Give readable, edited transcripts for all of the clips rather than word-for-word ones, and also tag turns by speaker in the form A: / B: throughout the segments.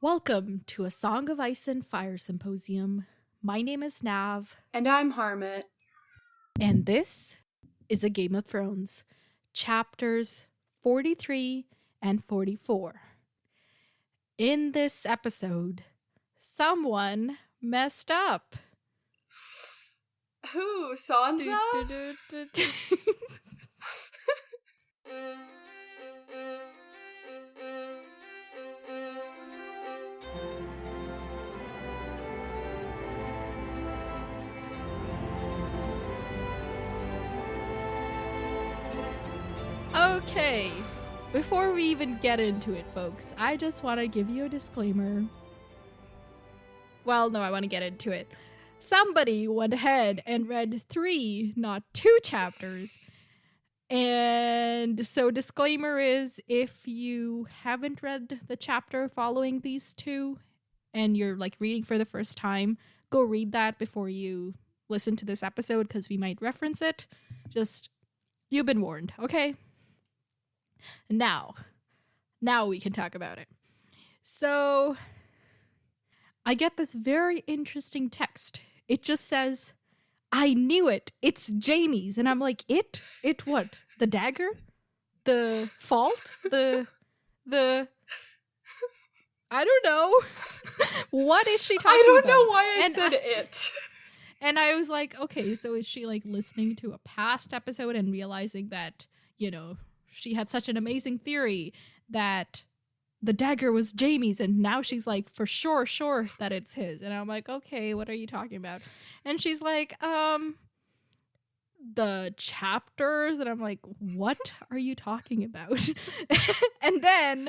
A: Welcome to a Song of Ice and Fire Symposium. My name is Nav.
B: And I'm Harmat.
A: And this is a Game of Thrones, chapters 43 and 44. In this episode, someone messed up.
B: Who? Sansa?
A: Okay, before we even get into it, folks, I just want to give you a disclaimer. Well, no, I want to get into it. Somebody went ahead and read 3, not 2 chapters. And so disclaimer is, if you haven't read the chapter following these 2 and you're like reading for the first time, go read that before you listen to this episode because we might reference it. Just, you've been warned, okay? Now we can talk about it. So I get this very interesting text. It just says, I knew it. It's Jaime's. And I'm like, it what? The dagger? The fault? The I don't know. What is she talking about?
B: I don't know why I said it.
A: And I was like, okay, so is she like listening to a past episode and realizing that, you know, she had such an amazing theory that the dagger was Jaime's, and now she's like, for sure that it's his. And I'm like, okay, what are you talking about? And she's like, the chapters. And I'm like, what are you talking about? And then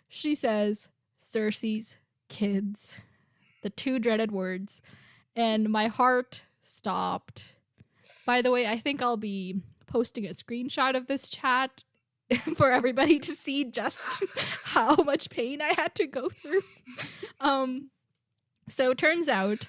A: she says, Cersei's kids, the 2 dreaded words. And my heart stopped. By the way, I think I'll be posting a screenshot of this chat for everybody to see just how much pain I had to go through. So it turns out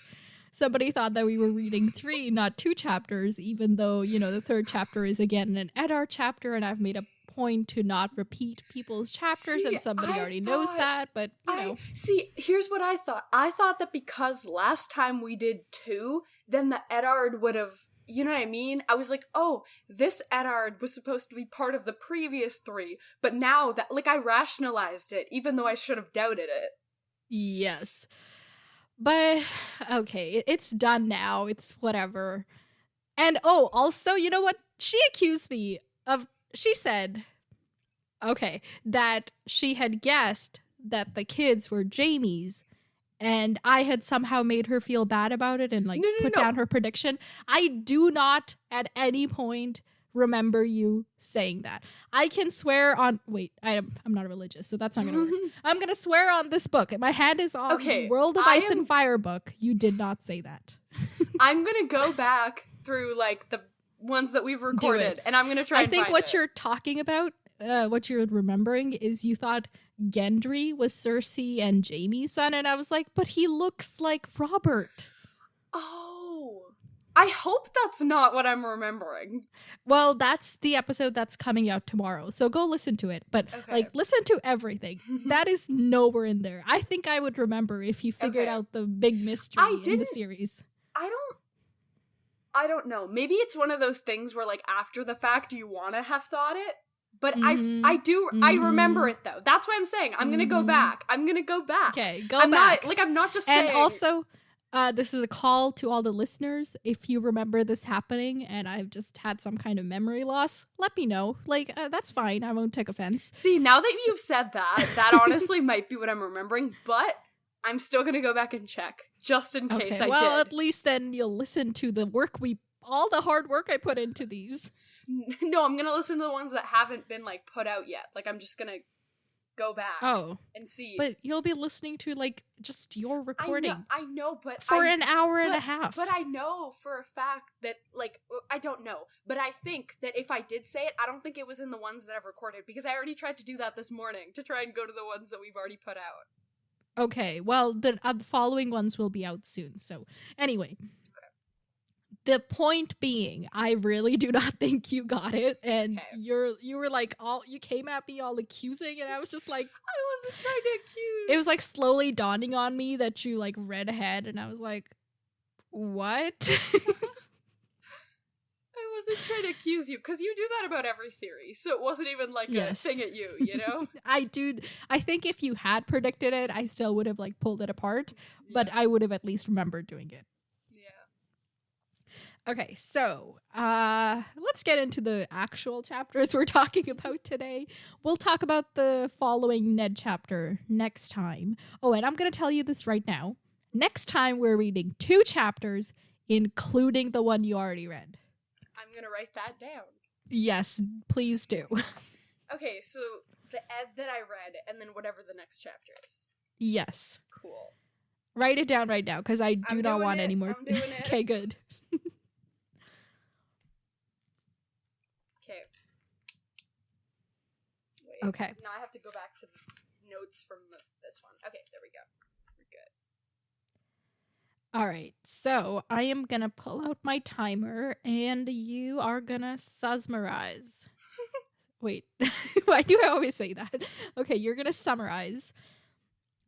A: somebody thought that we were reading 3, not 2 chapters, even though, you know, the 3rd chapter is again an Eddard chapter, and I've made a point to not repeat people's chapters, and somebody already knows that, but, you know.
B: See, here's what I thought. I thought that because last time we did 2, then the Eddard would have, you know what I mean? I was like, oh, this Eddard was supposed to be part of the previous 3, but now that, like, I rationalized it, even though I should have doubted it.
A: Yes. But, okay, it's done now. It's whatever. And, oh, also, you know what? She accused me of, she said, okay, that she had guessed that the kids were Jaime's, and I had somehow made her feel bad about it and, like, put down her prediction. I do not at any point remember you saying that. I can swear on... Wait, I'm not religious, so that's not going to work. I'm going to swear on this book. My hand is on the World of Ice and Fire book. You did not say that.
B: I'm going to go back through, like, the ones that we've recorded, and I'm going to try and find it. I think
A: what you're talking about, what you're remembering, is you thought Gendry was Cersei and Jaime's son, and I was like, but he looks like Robert.
B: Oh, I hope that's not what I'm remembering.
A: Well, that's the episode that's coming out tomorrow, so go listen to it. But like, listen to everything. That is nowhere in there. I think I would remember if you figured out the big mystery in the series.
B: I don't know. Maybe it's one of those things where, like, after the fact you want to have thought it, but I remember it, though. That's why I'm saying I'm going to go back. I'm going to go back.
A: Okay, go back.
B: I'm not just saying.
A: And also, this is a call to all the listeners. If you remember this happening and I've just had some kind of memory loss, let me know. Like, that's fine. I won't take offense.
B: See, now that you've said that honestly might be what I'm remembering, but I'm still going to go back and check, just in case I did.
A: Well, at least then you'll listen to the all the hard work I put into these.
B: No, I'm going to listen to the ones that haven't been, like, put out yet. Like, I'm just going to go back and see.
A: But you'll be listening to, like, just your recording.
B: I know, but
A: for an hour and a half.
B: But I know for a fact that, like, I don't know, but I think that if I did say it, I don't think it was in the ones that I've recorded, because I already tried to do that this morning, to try and go to the ones that we've already put out.
A: Okay, well, the following ones will be out soon, so anyway. The point being, I really do not think you got it, and you were like you came at me all accusing, and I was just like,
B: I wasn't trying to accuse.
A: It was like slowly dawning on me that you like read ahead, and I was like, what?
B: I wasn't trying to accuse you, because you do that about every theory, so it wasn't even like a thing at you, you know?
A: I think if you had predicted it, I still would have like pulled it apart, but I would have at least remembered doing it. Okay, so let's get into the actual chapters we're talking about today. We'll talk about the following Ned chapter next time. Oh, and I'm going to tell you this right now. Next time we're reading 2 chapters, including the one you already read.
B: I'm going to write that down.
A: Yes, please do.
B: Okay, so the Ed that I read, and then whatever the next chapter is.
A: Yes.
B: Cool.
A: Write it down right now, because I do not want any more.
B: I'm doing it.
A: Okay, good. Okay.
B: Now I have to go back to the notes from this one. Okay, there we go. We're good.
A: All right. So I am going to pull out my timer, and you are going to summarize. Wait. Why do I always say that? Okay, you're going to summarize.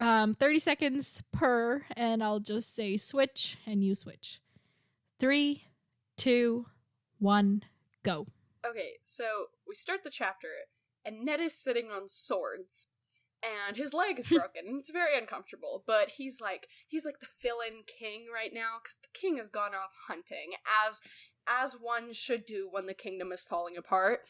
A: 30 seconds per, and I'll just say switch, and you switch. 3, 2, 1, go.
B: Okay, so we start the chapter, and Ned is sitting on swords, and his leg is broken. It's very uncomfortable, but he's like the fill-in king right now, because the king has gone off hunting, as one should do when the kingdom is falling apart.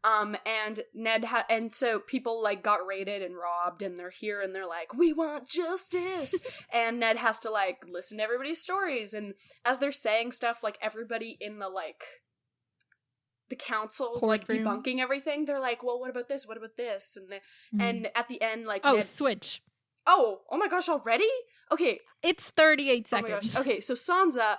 B: And Ned and so people like got raided and robbed, and they're here, and they're like, we want justice. And Ned has to like listen to everybody's stories, and as they're saying stuff, like everybody in the like the council's like debunking everything. They're like, well, what about this? What about this? And and at the end, like,
A: Ned, switch.
B: Oh my gosh, already? Okay.
A: It's 38 seconds.
B: Okay, so Sansa,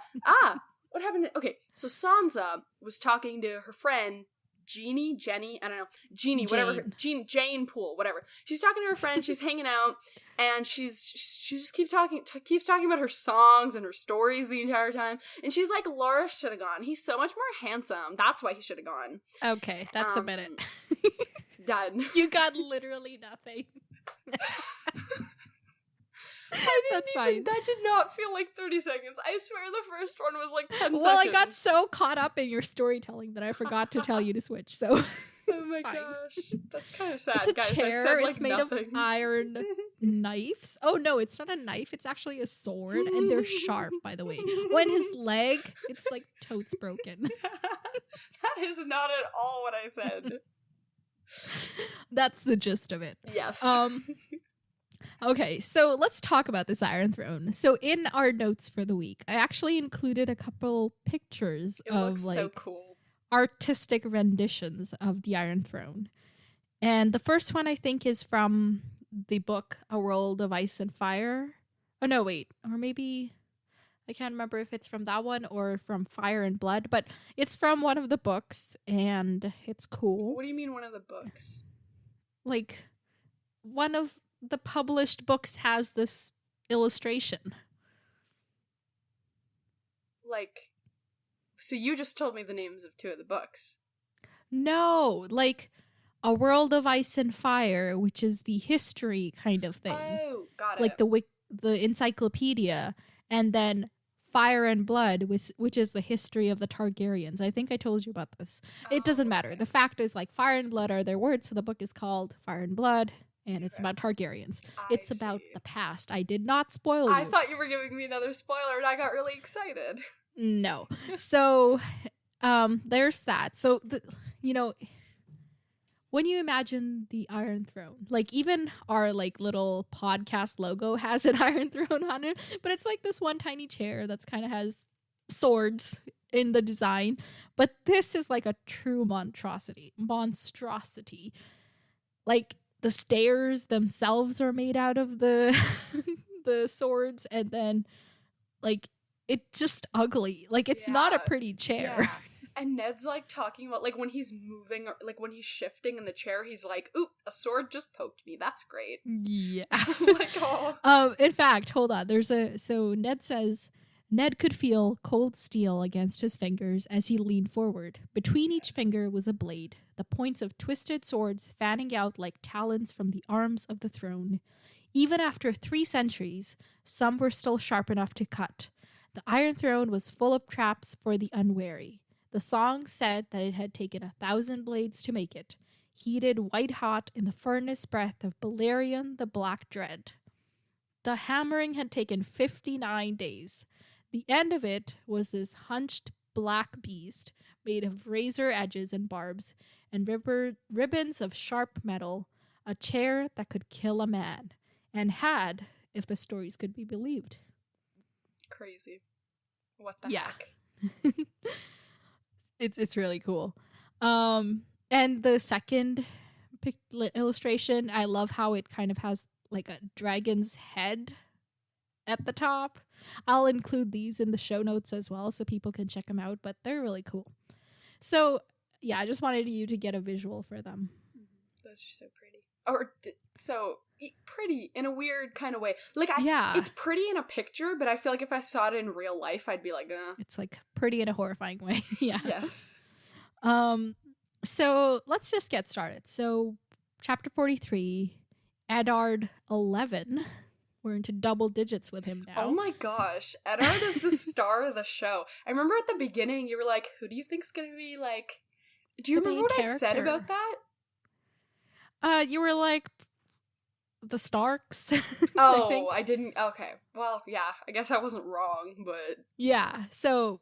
B: what happened? Okay, so Sansa was talking to her friend, Jenny, I don't know, whatever, Jane Poole, whatever. She's talking to her friend, she's hanging out, and she just keeps talking about her songs and her stories the entire time, and she's like, Laura should have gone. He's so much more handsome. That's why he should have gone.
A: Okay, that's a minute.
B: Done.
A: You got literally nothing. That's fine.
B: That did not feel like 30 seconds. I swear the first one was like 10 seconds.
A: Well, I got so caught up in your storytelling that I forgot to tell you to switch, so
B: oh my gosh. That's kind of sad,
A: it's a
B: guys.
A: chair.
B: I said, like,
A: it's made
B: nothing.
A: of iron knives. Oh, no, it's not a knife. It's actually a sword, and they're sharp, by the way. When his leg, it's like totes broken.
B: That is not at all what I said.
A: That's the gist of it.
B: Yes.
A: Okay, so let's talk about this Iron Throne. So in our notes for the week, I actually included a couple pictures of like
B: so cool
A: artistic renditions of the Iron Throne. And the first one I think is from the book A World of Ice and Fire. Oh no, wait. Or maybe I can't remember if it's from that one or from Fire and Blood, but it's from one of the books and it's cool.
B: What do you mean one of the books?
A: Like one of the published books has this illustration.
B: Like, so you just told me the names of 2 of the books.
A: No, like A World of Ice and Fire, which is the history kind of thing.
B: Oh, got it.
A: Like the encyclopedia, and then Fire and Blood, which is the history of the Targaryens. I think I told you about this. It doesn't matter. The fact is, like, Fire and Blood are their words, so the book is called Fire and Blood. And it's about Targaryens. It's about the past. I did not spoil you.
B: I thought you were giving me another spoiler, and I got really excited.
A: No. So, there's that. So, when you imagine the Iron Throne, like even our like little podcast logo has an Iron Throne on it, but it's like this one tiny chair that's kind of has swords in the design. But this is like a true monstrosity. Like, the stairs themselves are made out of the the swords, and then like it's just ugly. Like, it's not a pretty chair.
B: Yeah. And Ned's like talking about like when he's moving or like when he's shifting in the chair, he's like, "Oop, a sword just poked me. That's great."
A: Yeah.
B: Like, oh.
A: In fact, hold on. So Ned says Ned could feel cold steel against his fingers as he leaned forward. Between each finger was a blade, the points of twisted swords fanning out like talons from the arms of the throne. Even after 3 centuries, some were still sharp enough to cut. The Iron Throne was full of traps for the unwary. The song said that it had taken 1,000 blades to make it, heated white-hot in the furnace breath of Balerion the Black Dread. The hammering had taken 59 days. The end of it was this hunched black beast made of razor edges and barbs and ribbons of sharp metal, a chair that could kill a man, and had, if the stories could be believed.
B: Crazy. What the heck?
A: It's really cool. And the second illustration, I love how it kind of has like a dragon's head at the top. I'll include these in the show notes as well so people can check them out, but they're really cool. So, yeah, I just wanted you to get a visual for them.
B: Those are so pretty. Or so pretty in a weird kind of way. Like, it's pretty in a picture, but I feel like if I saw it in real life, I'd be like,
A: It's like pretty in a horrifying way. Yeah.
B: Yes.
A: So let's just get started. So, chapter 43, Eddard 11. We're into double digits with him now.
B: Oh my gosh. Eddard is the star of the show. I remember at the beginning, you were like, who do you think's gonna be, like... Do you remember what I said about that?
A: You were like, the Starks.
B: Oh, I didn't... Okay. Well, yeah. I guess I wasn't wrong, but...
A: Yeah, so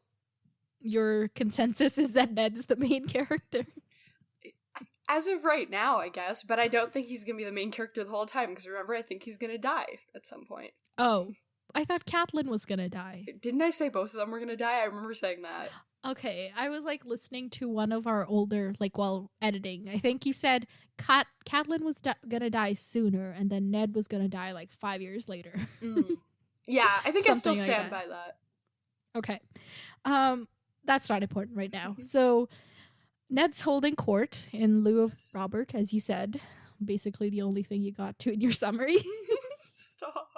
A: your consensus is that Ned's the main character?
B: As of right now, I guess, but I don't think he's gonna be the main character the whole time, because remember, I think he's gonna die at some point.
A: Oh, I thought Catelyn was gonna die.
B: Didn't I say both of them were gonna die? I remember saying that.
A: Okay, I was like listening to one of our older, like while editing. I think you said Catelyn was gonna die sooner, and then Ned was gonna die like 5 years later.
B: Yeah, I think I still stand by that.
A: Okay, that's not important right now. So Ned's holding court in lieu of Robert, as you said. Basically the only thing you got to in your summary.
B: Stop.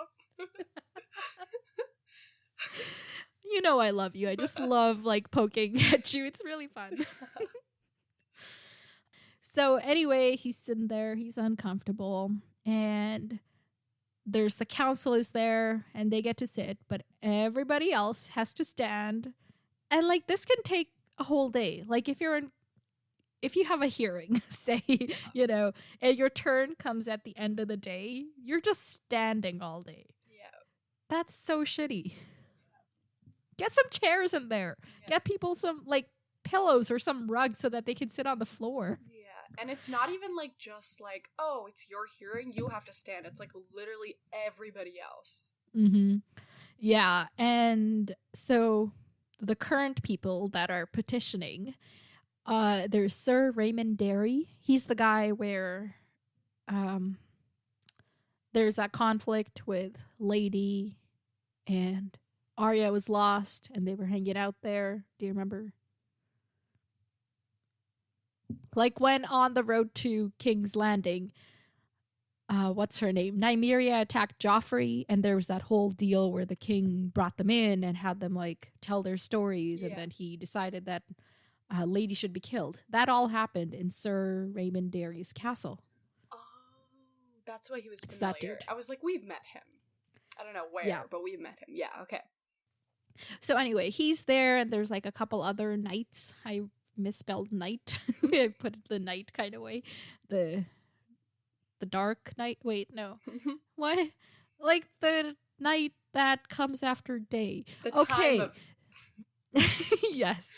A: You know I love you. I just love like poking at you. It's really fun. So anyway, he's sitting there. He's uncomfortable. And there's the council is there and they get to sit. But everybody else has to stand. And like this can take a whole day. Like if you have a hearing, say, you know, and your turn comes at the end of the day, you're just standing all day. Yeah. That's so shitty. Get some chairs in there. Yeah. Get people some, like, pillows or some rug so that they can sit on the floor.
B: Yeah. And it's not even, like, just, like, oh, it's your hearing, you have to stand. It's, like, literally everybody else.
A: Mm-hmm. Yeah. And so the current people that are petitioning... there's Sir Raymond Derry. He's the guy where there's that conflict with Lady and Arya was lost and they were hanging out there. Do you remember? Like when on the road to King's Landing, what's her name? Nymeria attacked Joffrey and there was that whole deal where the king brought them in and had them like tell their stories and then he decided that Lady should be killed. That all happened in Sir Raymond Derry's castle.
B: Oh, that's why he was familiar.
A: It's that dude.
B: I was like, we've met him. I don't know where, but we've met him. Yeah, okay.
A: So anyway, he's there, and there's like a couple other knights. I misspelled knight. I put it the knight kind of way. The dark knight. Wait, no. What? Like the night that comes after day. Yes.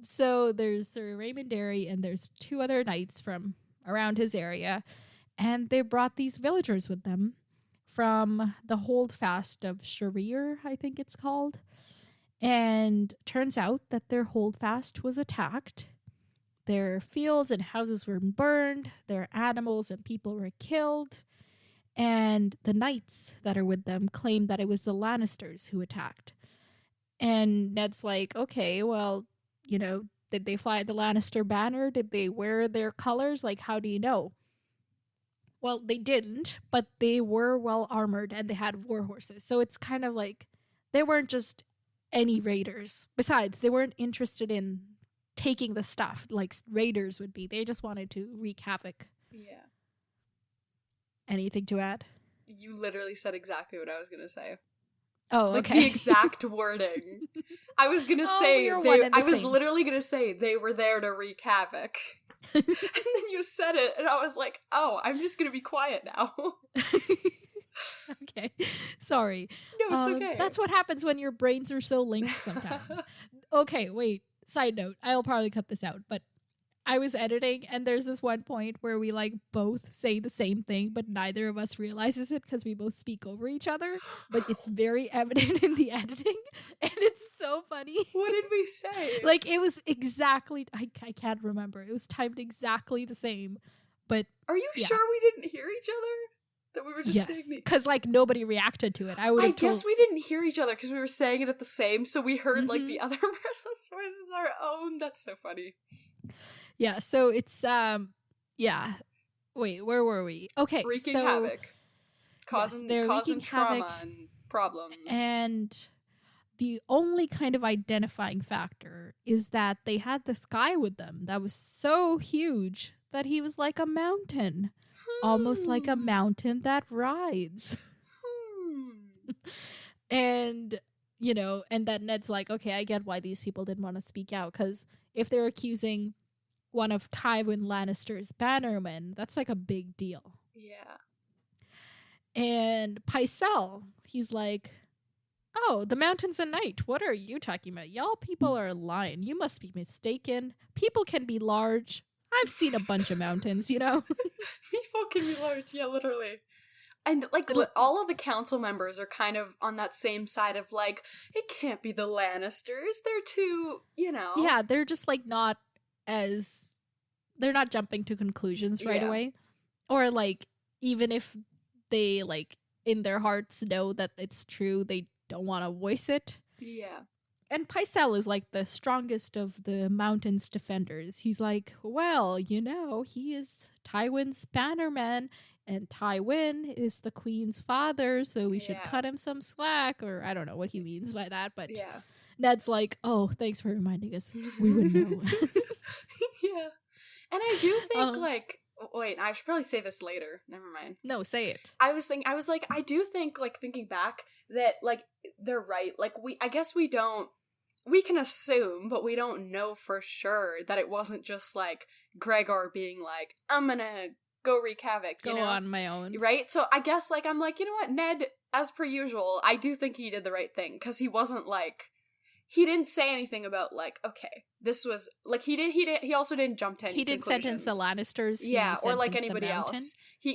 A: So there's Sir Raymond Derry and there's 2 other knights from around his area, and they brought these villagers with them from the holdfast of Sharir, I think it's called. And turns out that their holdfast was attacked. Their fields and houses were burned, their animals and people were killed, and the knights that are with them claim that it was the Lannisters who attacked. And Ned's like, okay, well, you know, did they fly the Lannister banner? Did they wear their colors? Like, how do you know? Well, they didn't, but they were well armored and they had war horses. So it's kind of like they weren't just any raiders. Besides, they weren't interested in taking the stuff like raiders would be. They just wanted to wreak havoc.
B: Yeah.
A: Anything to add?
B: You literally said exactly what I was gonna say.
A: Oh,
B: like
A: okay.
B: The exact wording. I was gonna say literally gonna say they were there to wreak havoc. And then you said it, and I was like, "Oh, I'm just gonna be quiet now."
A: Okay, sorry.
B: No, it's okay.
A: That's what happens when your brains are so linked sometimes. Okay, wait. Side note: I'll probably cut this out, but I was editing, and there's this one point where we like both say the same thing, but neither of us realizes it because we both speak over each other. But it's very evident in the editing, and it's so funny.
B: What did we say?
A: Like, it was exactly, I can't remember. It was timed exactly the same. But
B: are you sure we didn't hear each other? That we were just saying
A: because like nobody reacted to it. I
B: guess we didn't hear each other because we were saying it at the same, so we heard like the other person's voice as our own. That's so funny.
A: Yeah, so it's wait, where were we? Okay,
B: wreaking havoc, causing trauma
A: havoc,
B: and problems.
A: And the only kind of identifying factor is that they had this guy with them that was so huge that he was like a mountain. Almost like a mountain that rides. And, you know, and that Ned's like, okay, I get why these people didn't want to speak out, because if they're accusing one of Tywin Lannister's bannermen, that's like a big deal.
B: Yeah.
A: And Pycelle, he's like, oh, the mountain's a night. What are you talking about? Y'all people are lying. You must be mistaken. People can be large. I've seen a bunch of mountains, you know?
B: People can be large, yeah, literally. And, like, all of the council members are kind of on that same side of, like, it can't be the Lannisters. They're too, you know.
A: Yeah, they're just, like, they're not jumping to conclusions right away. Or, like, even if they, like, in their hearts know that it's true, they don't want to voice it.
B: Yeah.
A: And Pycelle is like the strongest of the mountain's defenders. He's like, well, you know, he is Tywin's bannerman, and Tywin is the queen's father, so we should cut him some slack, or I don't know what he means by that, but Ned's like, oh, thanks for reminding us. We would know.
B: Yeah. And I do think, like, wait, I should probably say this later. Never mind.
A: No, say it.
B: I do think, like, thinking back, that, like, they're right. Like, we can assume, but we don't know for sure that it wasn't just, like, Gregor being like, I'm gonna go wreak havoc,
A: you know? On my own.
B: Right? So I guess, like, I'm like, you know what, Ned, as per usual, I do think he did the right thing, because he wasn't, like, he didn't say anything about, like, okay, this was, like, he also didn't jump to any
A: He didn't sentence the Lannisters.
B: Yeah, or, like, anybody else.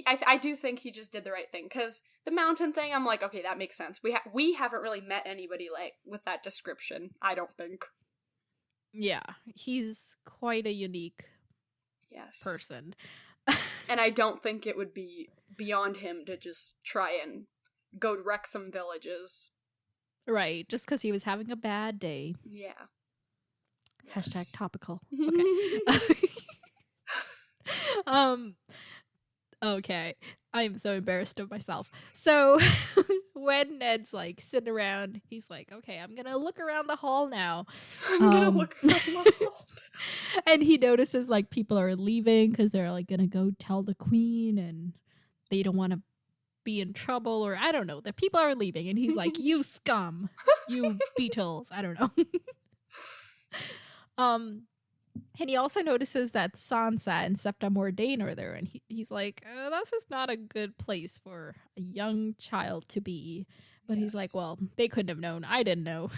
B: I do think he just did the right thing, because the mountain thing, I'm like, okay, that makes sense. We haven't really met anybody, like, with that description, I don't think. Yeah,
A: he's quite a unique person.
B: And I don't think it would be beyond him to just try and go wreck some villages.
A: Right, just because he was having a bad day.
B: Yeah.
A: Hashtag topical. Okay. Okay. I'm so embarrassed of myself. So when Ned's like sitting around, he's like, okay, I'm gonna look around the hall now. And he notices like people are leaving because they're like gonna go tell the queen and they don't want to be in trouble, or I don't know. The people are leaving and he's like, you scum, you beetles. I don't know. And he also notices that Sansa and Septa Mordain are there, and he's like, that's just not a good place for a young child to be. But he's like, well, they couldn't have known. I didn't know.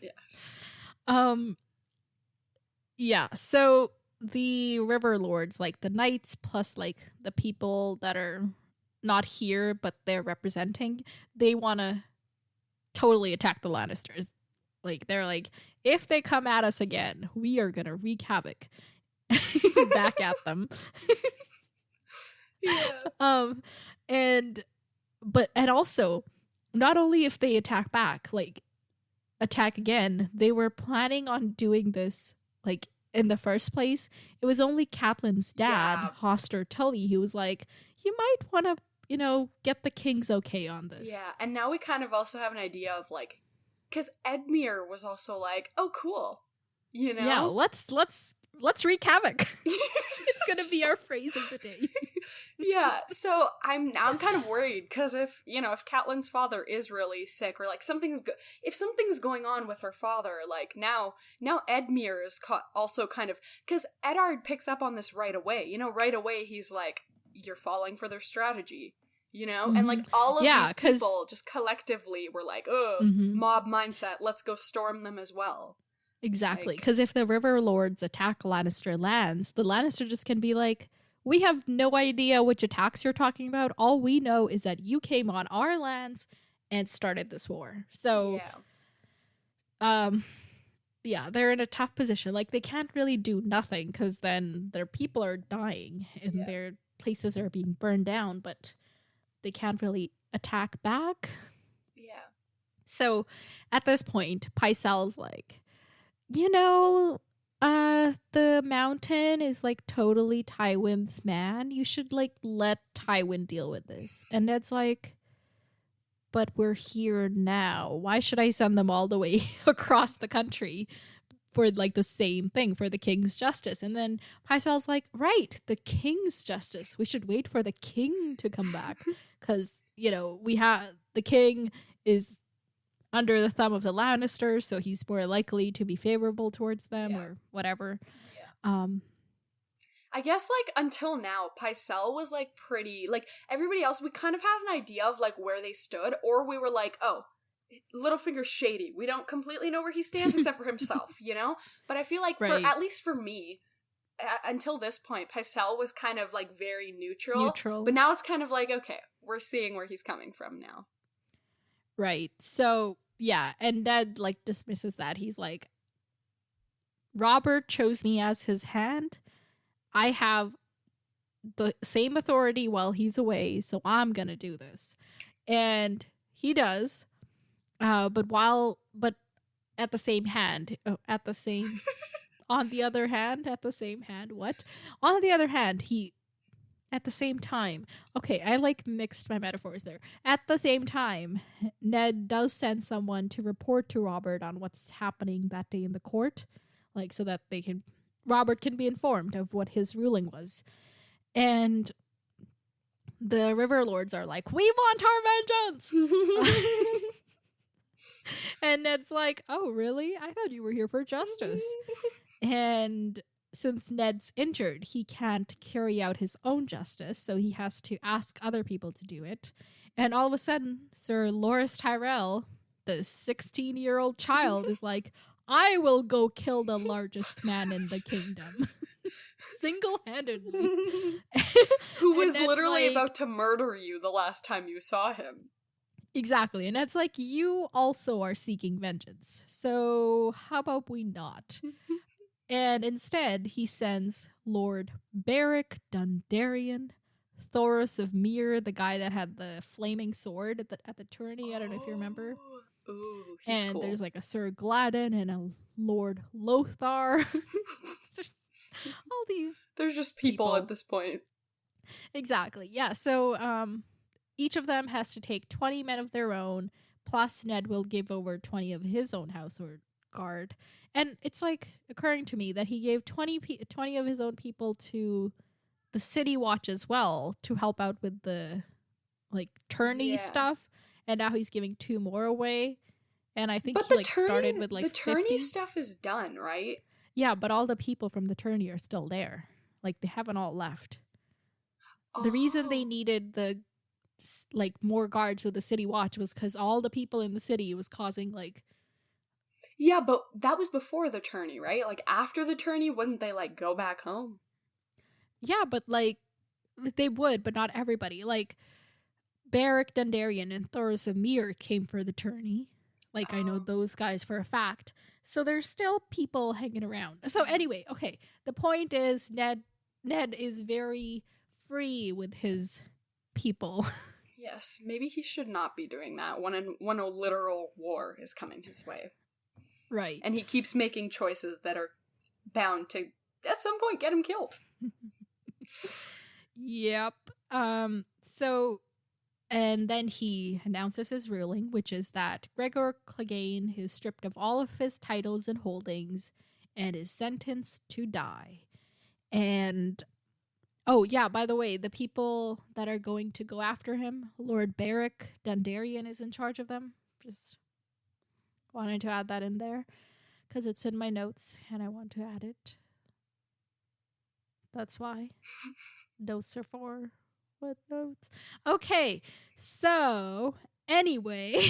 B: Yes.
A: Yeah, so the River Lords, like the knights plus like the people that are not here but they're representing, they want to totally attack the Lannisters. Like, they're like, if they come at us again, we are gonna wreak havoc back at them.
B: Yeah.
A: And also, not only if they attack back, like attack again, they were planning on doing this like in the first place. It was only Catelyn's dad, Hoster Tully, who was like, you might want to, get the king's okay on this.
B: Yeah, and now we kind of also have an idea of like because Edmure was also like, oh, cool, you know?
A: Yeah, let's wreak havoc. It's gonna be our phrase of the day.
B: Yeah, so I'm kind of worried, because if Catelyn's father is really sick, or like if something's going on with her father, like now Edmure is also kind of, because Eddard picks up on this right away. Right away he's like, you're falling for their strategy, and like all of these people just collectively were like, oh, mob mindset, let's go storm them as well.
A: Exactly, because if the River Lords attack Lannister lands, the Lannister just can be like, we have no idea which attacks you're talking about. All we know is that you came on our lands and started this war. So, yeah, they're in a tough position. Like, they can't really do nothing, because then their people are dying and their places are being burned down, but they can't really attack back.
B: Yeah.
A: So, at this point, Pycelle's like, the mountain is like totally Tywin's man. You should like let Tywin deal with this. And Ned's like, but we're here now. Why should I send them all the way across the country for like the same thing, for the king's justice? And then Pycelle's like, right, the king's justice. We should wait for the king to come back, because the king is under the thumb of the Lannisters, so he's more likely to be favorable towards them or whatever. Yeah.
B: I guess, like, until now, Pycelle was, like, pretty, like, everybody else, we kind of had an idea of, like, where they stood, or we were like, oh, Littlefinger's shady. We don't completely know where he stands except for himself, But I feel like, at least for me, until this point, Pycelle was kind of, like, very neutral. But now it's kind of like, okay, we're seeing where he's coming from now.
A: Right. So, yeah, and Ned, like, dismisses that. He's like, Robert chose me as his hand. I have the same authority while he's away, so I'm gonna do this. And he does. But at the same hand, on the other hand, at the same time, okay, I like mixed my metaphors there. At the same time, Ned does send someone to report to Robert on what's happening that day in the court, like, so that Robert can be informed of what his ruling was. And the River Lords are like, we want our vengeance! And Ned's like, oh, really? I thought you were here for justice. And since Ned's injured, he can't carry out his own justice, so he has to ask other people to do it. And all of a sudden, Sir Loras Tyrell, the 16-year-old child, is like, I will go kill the largest man in the kingdom. Single-handedly.
B: Who was literally like, about to murder you the last time you saw him.
A: Exactly. And it's like, you also are seeking vengeance. So how about we not? And instead, he sends Lord Beric Dondarrion, Thoros of Myr, the guy that had the flaming sword at the tourney. I don't know if you remember.
B: Ooh, he's
A: and
B: cool.
A: There's like a Sir Gladden and a Lord Lothar. There's all these.
B: There's just people at this point.
A: Exactly. Yeah. So each of them has to take 20 men of their own. Plus, Ned will give over 20 of his own household guard. And it's like occurring to me that he gave 20 of his own people to the City Watch as well to help out with the like tourney stuff. And now he's giving 2 more away. And I think he like started with like
B: the tourney
A: 50.
B: stuff is done, right?
A: Yeah, but all the people from the tourney are still there. Like they haven't all left. The reason they needed the like more guards with the City Watch was because all the people in the city was causing like.
B: Yeah, but that was before the tourney, right? Like, after the tourney, wouldn't they, like, go back home?
A: Yeah, but, like, they would, but not everybody. Like, Beric Dondarrion and Thoros of Myr came for the tourney. Like, I know those guys for a fact. So there's still people hanging around. So anyway, okay. The point is Ned is very free with his people.
B: Yes, maybe he should not be doing that when a literal war is coming his way.
A: Right.
B: And he keeps making choices that are bound to, at some point, get him killed.
A: Yep. So And then he announces his ruling, which is that Gregor Clegane is stripped of all of his titles and holdings and is sentenced to die. And, oh yeah, by the way, the people that are going to go after him, Lord Beric Dondarrion is in charge of them. Just wanted to add that in there because it's in my notes and I want to add it. That's why. Notes are for what notes? Okay, so anyway.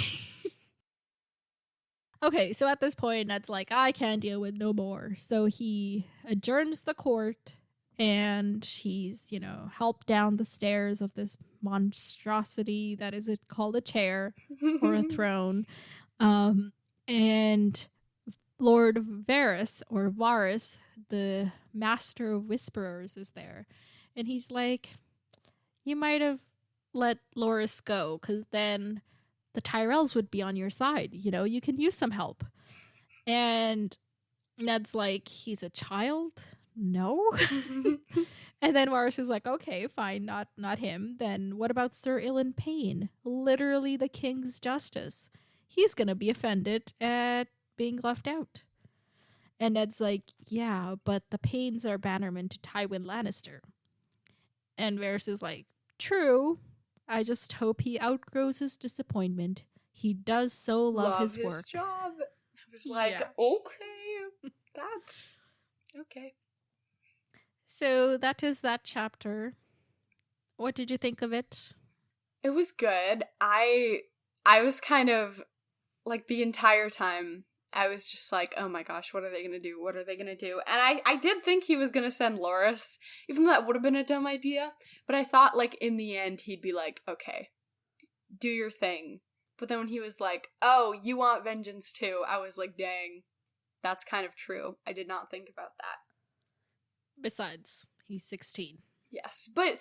A: Okay, so at this point, Ned's like, I can't deal with no more. So he adjourns the court and he's, helped down the stairs of this monstrosity that is called a chair or a throne. And Lord Varys, or Varys, the master of whisperers, is there. And he's like, you might have let Loras go, because then the Tyrells would be on your side. You can use some help. And Ned's like, he's a child? No. And then Varys is like, okay, fine, not him. Then what about Sir Ilan Payne? Literally the king's justice. He's going to be offended at being left out. And Ned's like, yeah, but the Paynes are bannermen to Tywin Lannister. And Varys is like, true. I just hope he outgrows his disappointment. He does so love his work.
B: Job. I was like, okay, that's okay.
A: So that is that chapter. What did you think of it?
B: It was good. I was kind of like the entire time I was just like, oh my gosh, what are they going to do? What are they going to do? And I did think he was going to send Loras, even though that would have been a dumb idea. But I thought, like, in the end, he'd be like, okay, do your thing. But then when he was like, oh, you want vengeance too, I was like, dang, that's kind of true. I did not think about that.
A: Besides, he's 16.
B: Yes, but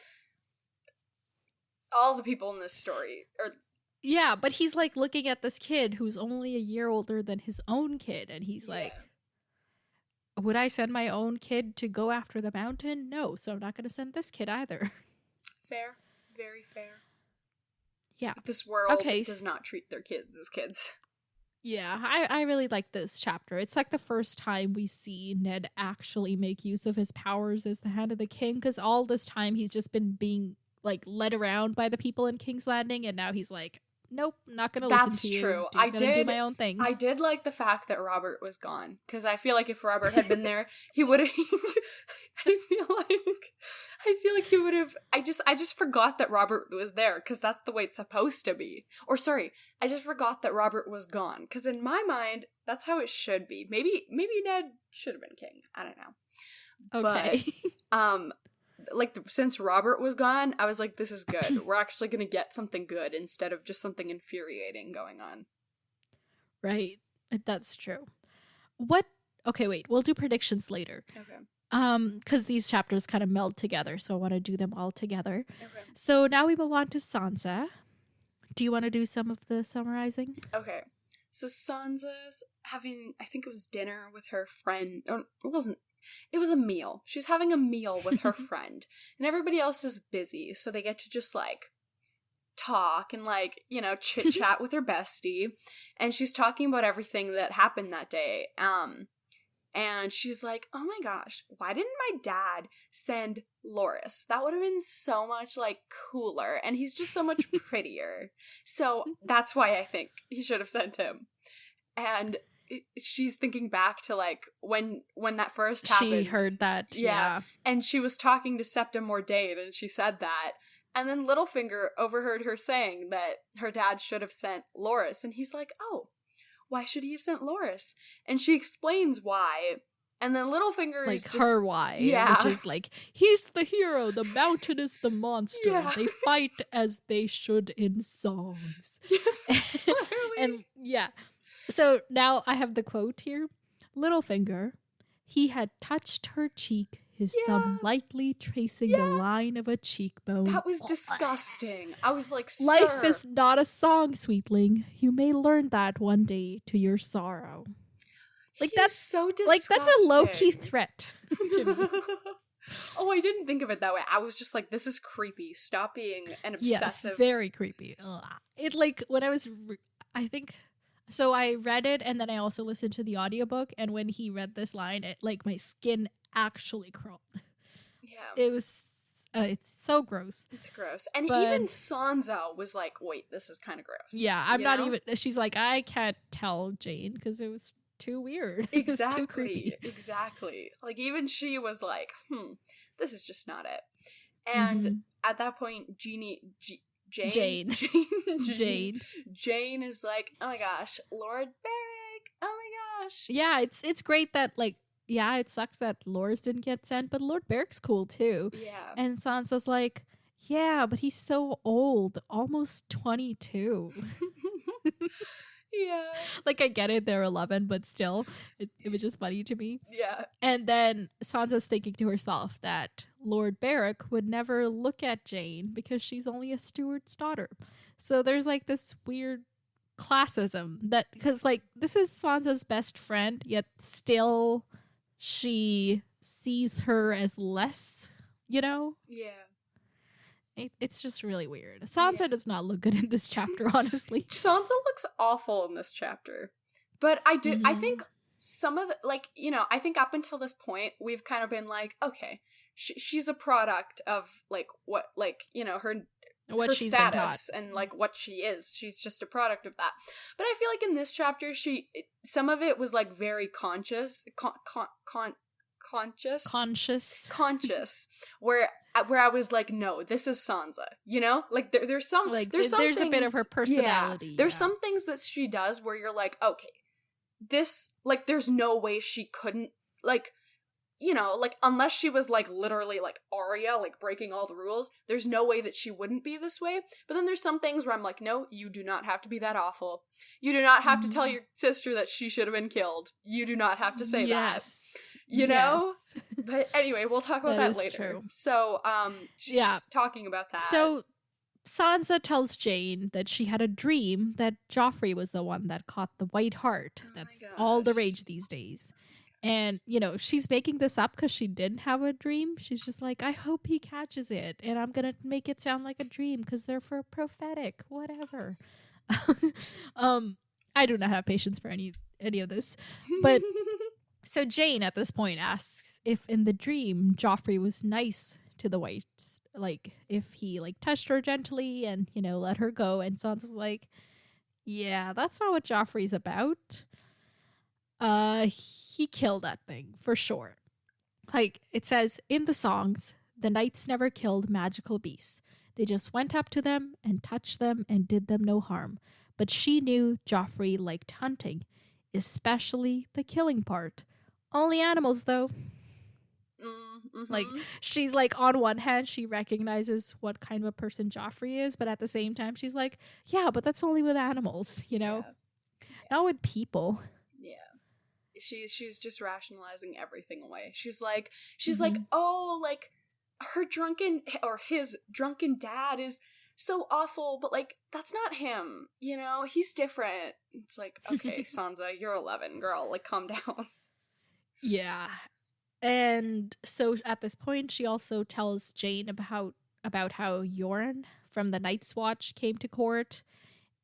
B: all the people in this story are...
A: Yeah, but he's, like, looking at this kid who's only a year older than his own kid, and he's like, would I send my own kid to go after the mountain? No, so I'm not going to send this kid either.
B: Fair. Very fair.
A: Yeah.
B: But this world does not treat their kids as kids.
A: Yeah, I really like this chapter. It's like the first time we see Ned actually make use of his powers as the Hand of the King, because all this time he's just been being, like, led around by the people in King's Landing, and now he's like, nope, not gonna listen to you. That's true. I'm gonna do my own thing.
B: I did like the fact that Robert was gone, because I feel like if Robert had been there, he would have. I feel like he would have. I just forgot that Robert was there, because that's the way it's supposed to be. Or sorry, I just forgot that Robert was gone, because in my mind, that's how it should be. Maybe Ned should have been king. I don't know.
A: Okay.
B: But, like, since Robert was gone, I was like, this is good. We're actually going to get something good instead of just something infuriating going on.
A: Right. That's true. Okay, wait. We'll do predictions later.
B: Okay.
A: Because these chapters kind of meld together, so I want to do them all together.
B: Okay.
A: So now we move on to Sansa. Do you want to do some of the summarizing?
B: Okay. So Sansa's having, I think it was dinner with her friend. Or it wasn't. It was a meal. She's having a meal with her friend. And everybody else is busy, so they get to just, like, talk and, like, chit-chat with her bestie. And she's talking about everything that happened that day. And she's like, oh my gosh, why didn't my dad send Loras? That would have been so much, like, cooler. And he's just so much prettier. So that's why I think he should have sent him. And she's thinking back to, like, when that first happened.
A: She heard that. Yeah.
B: And she was talking to Septa Mordane, and she said that. And then Littlefinger overheard her saying that her dad should have sent Loras. And he's like, oh, why should he have sent Loras? And she explains why. And then Littlefinger
A: like
B: is just...
A: her why.
B: Yeah.
A: Which is like, he's the hero, the mountain is the monster.
B: Yeah.
A: They fight as they should in songs.
B: Yes,
A: and yeah. So now I have the quote here. Littlefinger, he had touched her cheek, his thumb lightly tracing the line of a cheekbone.
B: That was disgusting. I was like, sir.
A: Life is not a song, sweetling. You may learn that one day to your sorrow. Like, that's
B: so disgusting.
A: Like, that's a low-key threat to me.
B: Oh, I didn't think of it that way. I was just like, this is creepy. Stop being an obsessive.
A: Yes, very creepy. Ugh. It like when I was, I think, so I read it and then I also listened to the audiobook. And when he read this line, it like my skin actually crawled.
B: Yeah.
A: It was, it's so gross.
B: It's gross. And
A: But-
B: even Sansa was like, wait, this is kind of gross.
A: Yeah, I'm
B: You
A: not
B: know?
A: even, she's like, I can't tell Jane because it was too weird. It was too creepy.
B: Exactly. Like, even she was like, this is just not it. And at that point, Jane is like, oh my gosh, Lord Beric, oh my gosh.
A: Yeah, it's great that, like, yeah, it sucks that Loras didn't get sent, but Lord Beric's cool too.
B: Yeah.
A: And Sansa's like, yeah, but he's so old, almost 22.
B: Yeah.
A: Like, I get it, they're 11, but still, it was just funny to me.
B: Yeah.
A: And then Sansa's thinking to herself that Lord Beric would never look at Jane because she's only a steward's daughter. So there's like this weird classism that, because like this is Sansa's best friend, yet still she sees her as less, you know?
B: Yeah.
A: It's just really weird. Sansa does not look good in this chapter, honestly.
B: Sansa looks awful in this chapter. But I think some of the, like, you know, I think up until this point, we've kind of been like, okay, she's a product of, like, what, like, you know, her
A: she's
B: status and, like, what she is. She's just a product of that. But I feel like in this chapter, some of it was, like, very conscious, where I was like, no, this is Sansa, you know, like there's some
A: like
B: there's
A: there's
B: things,
A: a bit of her personality.
B: There's some things that she does where you're like, okay, this, like, there's no way she couldn't, like, you know, like, unless she was like literally like Arya, like breaking all the rules, there's no way that she wouldn't be this way. But then there's some things where I'm like, no, you do not have to be that awful. You do not have to tell your sister that she should have been killed. You do not have to say that. You know? But anyway, we'll talk about that later.
A: True.
B: So, she's talking about that.
A: So Sansa tells Jane that she had a dream that Joffrey was the one that caught the White Heart. That's all the rage these days. And, you know, she's making this up because she didn't have a dream. She's just like, I hope he catches it. And I'm going to make it sound like a dream because they're for prophetic, whatever. I do not have patience for any of this. But so Jane at this point asks if in the dream Joffrey was nice to the Whites. Like, if he, like, touched her gently and, you know, let her go. And Sansa's like, yeah, that's not what Joffrey's about. He killed that thing, for sure. Like, it says, in the songs, the knights never killed magical beasts. They just went up to them and touched them and did them no harm. But she knew Joffrey liked hunting, especially the killing part. Only animals, though. Like, she's like, on one hand, she recognizes what kind of a person Joffrey is, but at the same time, she's like, yeah, but that's only with animals, you know? Not with people.
B: She's just rationalizing everything away. She's like, oh, like, his drunken dad is so awful, but, like, that's not him, you know? He's different. It's like, okay, Sansa, you're 11, girl, like, calm down.
A: Yeah. And so at this point, she also tells Jane about how Yoren from the Night's Watch came to court.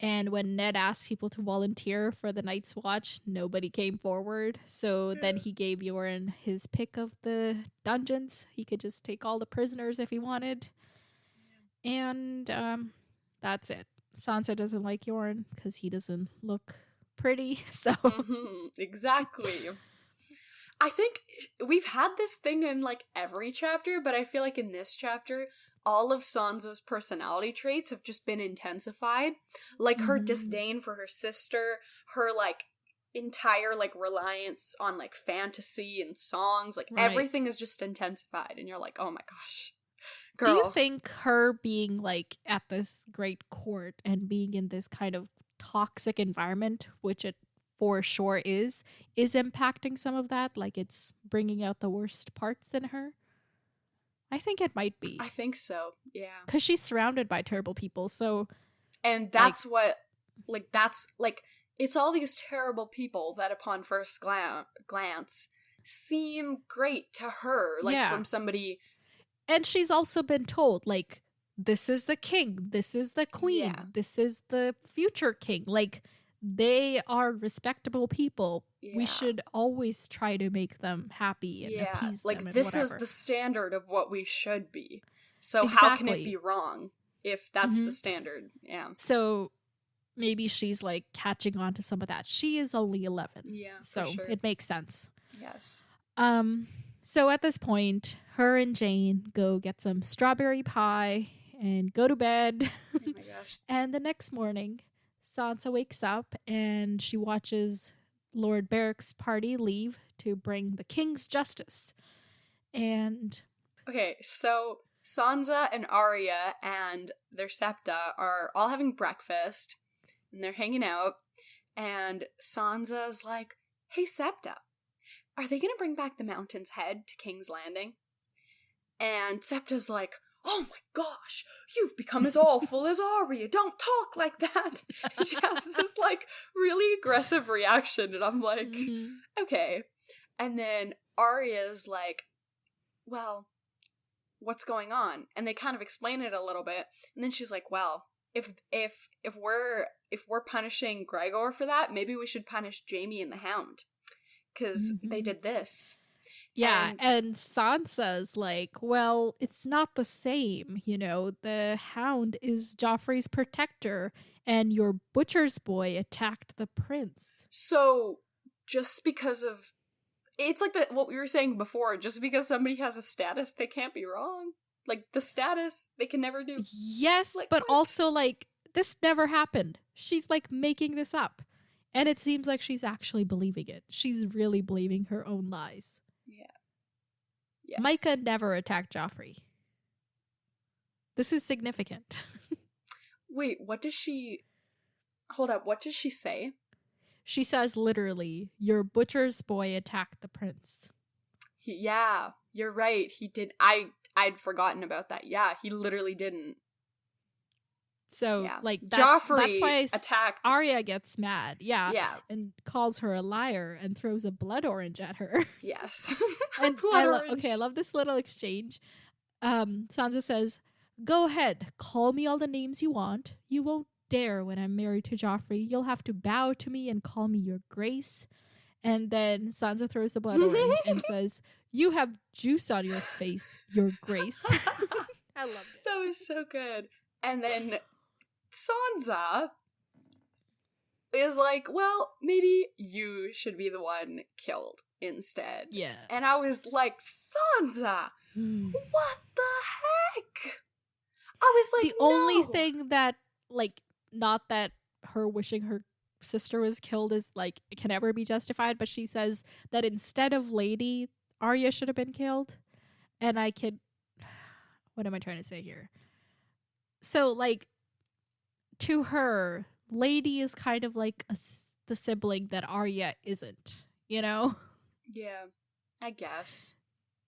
A: And when Ned asked people to volunteer for the Night's Watch, nobody came forward. So then he gave Yoren his pick of the dungeons. He could just take all the prisoners if he wanted. And that's it. Sansa doesn't like Yoren because he doesn't look pretty. So
B: exactly. I think we've had this thing in, like, every chapter, but I feel like in this chapter, all of Sansa's personality traits have just been intensified. Like, her disdain for her sister, her, like, entire, like, reliance on, like, fantasy and songs, like, everything is just intensified, and you're like, oh my gosh, girl.
A: Do you think her being, like, at this great court and being in this kind of toxic environment, which it for sure is impacting some of that? Like, it's bringing out the worst parts in her? I think it might be.
B: I think so, yeah.
A: Because she's surrounded by terrible people, so...
B: And that's it's all these terrible people that upon first glance, seem great to her, like from somebody.
A: And she's also been told, like, this is the king, this is the queen, this is the future king. Like, they are respectable people. We should always try to make them happy and appease them.
B: Like, this is the standard of what we should be. So how can it be wrong if that's the standard? Yeah.
A: So maybe she's like catching on to some of that. She is only 11. Yeah. So it makes sense.
B: Yes.
A: So at this point, her and Jane go get some strawberry pie and go to bed.
B: Oh my gosh.
A: And the next morning, Sansa wakes up and she watches Lord Beric's party leave to bring the king's justice. And
B: okay, so Sansa and Arya and their septa are all having breakfast and they're hanging out, and Sansa's like, "Hey Septa, are they gonna bring back the Mountain's Head to King's Landing?" And Septa's like, "Oh my gosh, you've become as awful as Arya, don't talk like that." And she has this like really aggressive reaction, and I'm like, okay. And then Arya's like, "Well, what's going on?" And they kind of explain it a little bit, and then she's like, "Well, if we're punishing Gregor for that, maybe we should punish Jaime and the Hound, because they did this."
A: Yeah, and Sansa's like, "Well, it's not the same, you know. The Hound is Joffrey's protector, and your butcher's boy attacked the prince."
B: So, just because of... It's like what we were saying before, just because somebody has a status, they can't be wrong. Like, the status, they can never do.
A: Yes,
B: like,
A: but
B: what?
A: Also, like, this never happened. She's, like, making this up. And it seems like she's actually believing it. She's really believing her own lies.
B: Yeah. Yes.
A: Micah never attacked Joffrey. This is significant.
B: Wait, what does she... Hold up, what does she say?
A: She says literally, "Your butcher's boy attacked the prince."
B: Yeah, you're right. He did. I'd forgotten about that. Yeah, he literally didn't.
A: So, like,
B: Joffrey
A: that's why
B: attacked.
A: Arya gets mad. Yeah.
B: Yeah.
A: And calls her a liar and throws a blood orange at her.
B: Yes.
A: And I love this little exchange. Sansa says, "Go ahead, call me all the names you want. You won't dare when I'm married to Joffrey. You'll have to bow to me and call me your grace." And then Sansa throws the blood orange and says, "You have juice on your face, your grace." I loved it.
B: That was so good. And then Sansa is like, "Well, maybe you should be the one killed instead."
A: Yeah.
B: And I was like, Sansa, what the heck? I was like,
A: the only thing that, like, not that her wishing her sister was killed is, like, it can ever be justified, but she says that instead of Lady, Arya should have been killed. And I could... What am I trying to say here? So, like, to her, Lady is kind of like the sibling that Arya isn't, you know?
B: Yeah, I guess.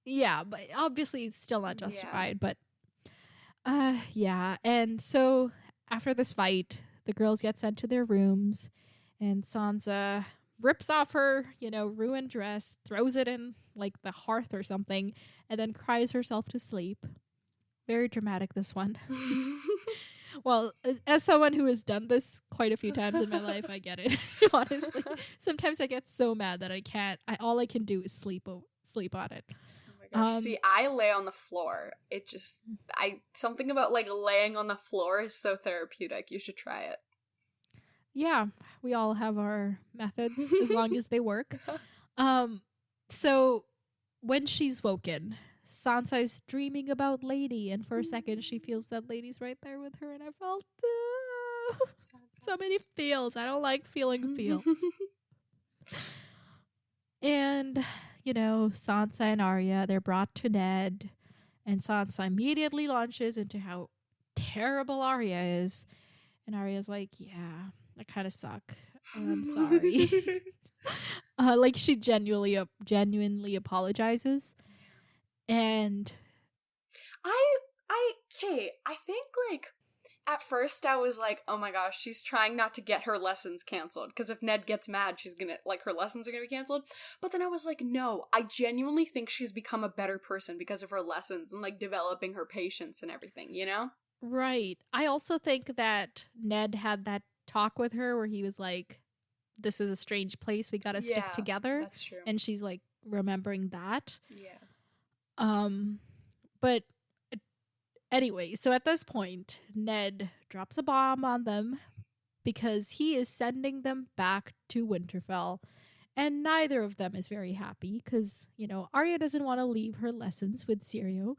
A: Yeah, but obviously it's still not justified, but... yeah, and so after this fight, the girls get sent to their rooms, and Sansa rips off her, ruined dress, throws it in, like, the hearth or something, and then cries herself to sleep. Very dramatic, this one. Well, as someone who has done this quite a few times in my life, I get it. Honestly, sometimes I get so mad that I can't. All I can do is sleep on it.
B: Oh my gosh. See, I lay on the floor. It just, something about, like, laying on the floor is so therapeutic. You should try it.
A: Yeah, we all have our methods as long as they work. So when she's woken, Sansa's dreaming about Lady, and for a second she feels that Lady's right there with her, and I felt so many feels. I don't like feeling feels. And, Sansa and Arya, they're brought to Ned, and Sansa immediately launches into how terrible Arya is. And Arya's like, "Yeah, I kind of suck. I'm sorry." Like, she genuinely apologizes. And
B: I think, like, At first, I was like, oh my gosh, she's trying not to get her lessons canceled. Because if Ned gets mad, she's gonna, like, her lessons are gonna be canceled. But then I was like, no, I genuinely think she's become a better person because of her lessons and, like, developing her patience and everything, you know?
A: Right. I also think that Ned had that talk with her where he was like, this is a strange place. We gotta stick together.
B: That's true.
A: And she's, like, remembering that.
B: Yeah.
A: But anyway, so at this point, Ned drops a bomb on them because he is sending them back to Winterfell. And neither of them is very happy because, you know, Arya doesn't want to leave her lessons with Syrio.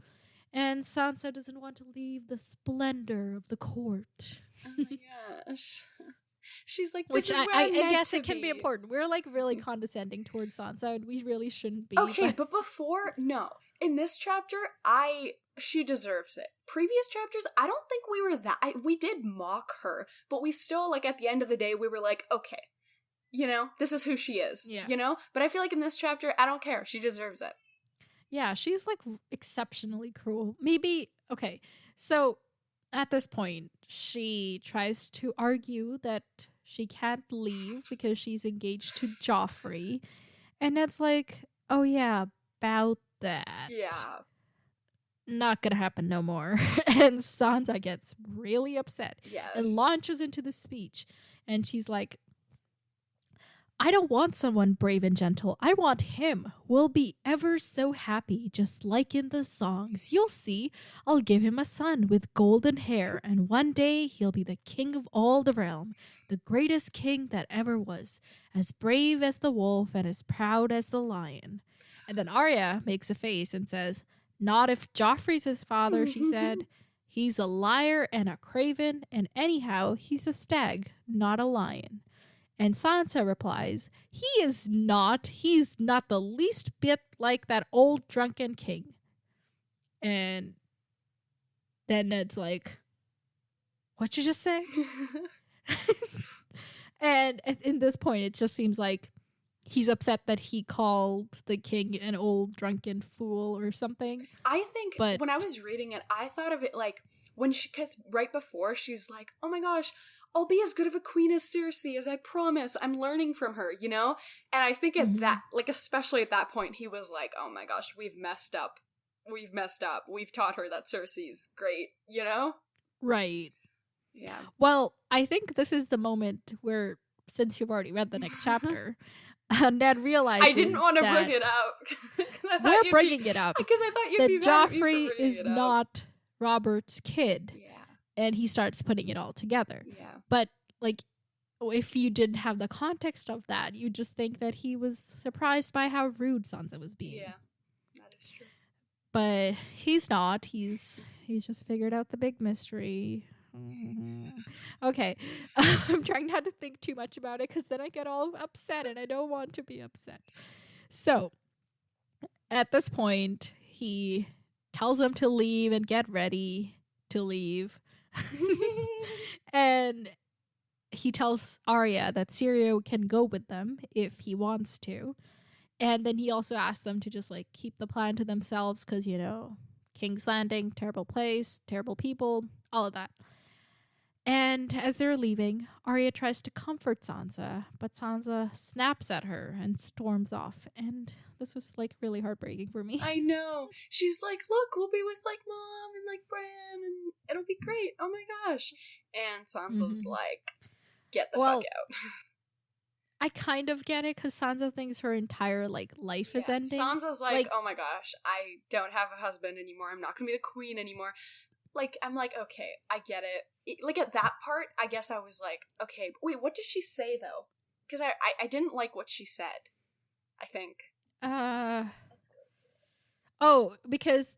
A: And Sansa doesn't want to leave the splendor of the court.
B: Oh my gosh. She's like, this is where
A: I
B: I'm meant
A: guess
B: to
A: it can be important. We're, like, really condescending towards Sansa, and we really shouldn't be.
B: Okay, but before, no. In this chapter, she deserves it. Previous chapters, I don't think we were we did mock her, but we still, like, at the end of the day, we were like, okay, you know, this is who she is, you know? But I feel like in this chapter, I don't care. She deserves it.
A: Yeah, she's, like, exceptionally cruel. Maybe, okay, so at this point, she tries to argue that she can't leave because she's engaged to Joffrey. And Ned's like, oh yeah, about that.
B: Yeah.
A: Not gonna happen no more. And Sansa gets really upset.
B: Yes.
A: And launches into the speech. And she's like, I don't want someone brave and gentle. I want him. We'll be ever so happy, just like in the songs. You'll see. I'll give him a son with golden hair, and one day he'll be the king of all the realm, the greatest king that ever was, as brave as the wolf and as proud as the lion. And then Arya makes a face and says, not if Joffrey's his father, she said. He's a liar and a craven, and anyhow, he's a stag, not a lion. And Sansa replies, he's not the least bit like that old drunken king. And then Ned's like, what'd you just say? And in this point, it just seems like he's upset that he called the king an old drunken fool or something.
B: I think when I was reading it, I thought of it like because right before she's like, oh my gosh, I'll be as good of a queen as Cersei, as I promise. I'm learning from her, you know? And I think at that, like, especially at that point, he was like, oh my gosh, we've messed up. We've taught her that Cersei's great, you know?
A: Right.
B: Yeah.
A: Well, I think this is the moment where, since you've already read the next chapter, Ned realizes
B: I didn't want to bring it up.
A: We're bringing it up.
B: Because I thought you'd be
A: that
B: mad at me for
A: Joffrey
B: bringing
A: is
B: it up.
A: not Robert's kid.
B: Yeah.
A: And he starts putting it all together.
B: Yeah.
A: But, like, if you didn't have the context of that, you'd just think that he was surprised by how rude Sansa was being.
B: Yeah, that is true.
A: But he's not. He's just figured out the big mystery. Okay. I'm trying not to think too much about it because then I get all upset and I don't want to be upset. So, at this point, he tells him to leave and get ready to leave. And he tells Arya that Syrio can go with them if he wants to. And then he also asks them to just, like, keep the plan to themselves because, you know, King's Landing, terrible place, terrible people, all of that. And as they're leaving, Arya tries to comfort Sansa, but Sansa snaps at her and storms off. And this was, like, really heartbreaking for me.
B: I know. She's like, look, we'll be with, like, Mom and, like, Bran, and it'll be great. Oh my gosh. And Sansa's like, get the fuck out.
A: I kind of get it, because Sansa thinks her entire, like, life is ending.
B: Sansa's like, oh my gosh, I don't have a husband anymore. I'm not gonna be the queen anymore. Like, I'm like, okay, I get it. Like, at that part, I guess I was like, okay, wait, what did she say, though? Because I didn't like what she said, I think.
A: Oh, because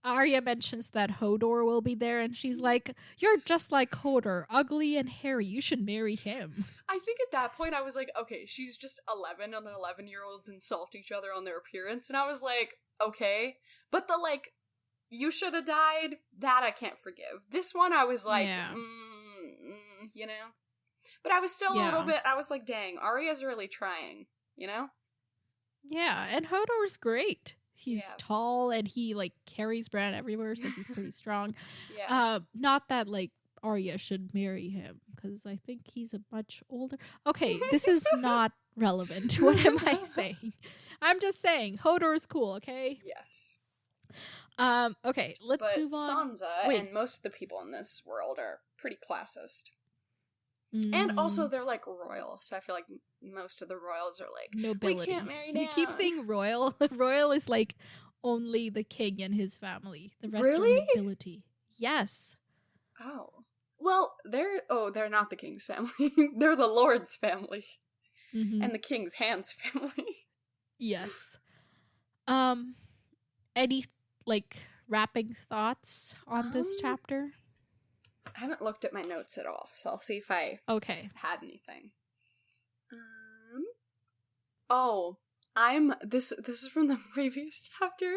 A: Arya mentions that Hodor will be there, and she's like, you're just like Hodor, ugly and hairy. You should marry him.
B: I think at that point, I was like, okay, she's just 11, and 11-year-olds insult each other on their appearance, and I was like, okay. But the, like, you should have died, that I can't forgive. This one, I was like, you know? But I was still a little bit, I was like, dang, Arya's really trying, you know?
A: Yeah, and Hodor's great. He's tall, and he, like, carries Bran everywhere, so he's pretty strong. Not that, like, Arya should marry him because I think he's a much older. Okay, this is not relevant. What am I saying? I'm just saying Hodor is cool. Okay.
B: Yes.
A: Okay, let's
B: but
A: move on.
B: Sansa
A: Wait.
B: and most of the people in this world are pretty classist. And also, they're, like, royal, so I feel like most of the royals are like,
A: nobility.
B: We can't marry now.
A: You keep saying royal. Royal is, like, only the king and his family. The rest
B: Really?
A: are nobility. Yes.
B: Oh. Well, they're not the king's family. They're the lord's family.
A: Mm-hmm.
B: And the king's hands family.
A: Yes. Any, like, wrapping thoughts on this chapter?
B: I haven't looked at my notes at all, so I'll see if I had anything. This is from the previous chapter,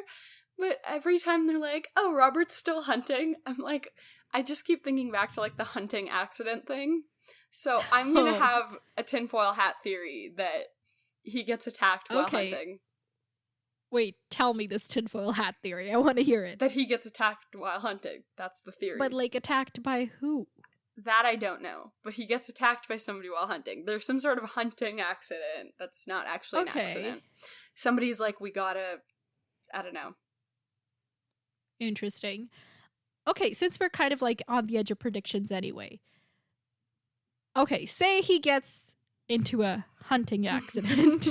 B: but every time they're like, oh, Robert's still hunting, I'm like, I just keep thinking back to, like, the hunting accident thing. So I'm gonna have a tinfoil hat theory that he gets attacked while hunting.
A: Wait, tell me this tinfoil hat theory. I want to hear it.
B: That he gets attacked while hunting. That's the theory.
A: But, like, attacked by who?
B: That I don't know. But he gets attacked by somebody while hunting. There's some sort of hunting accident that's not actually an accident. Somebody's like, I don't know.
A: Interesting. Okay, since we're kind of, like, on the edge of predictions anyway. Okay, say he gets into a hunting accident.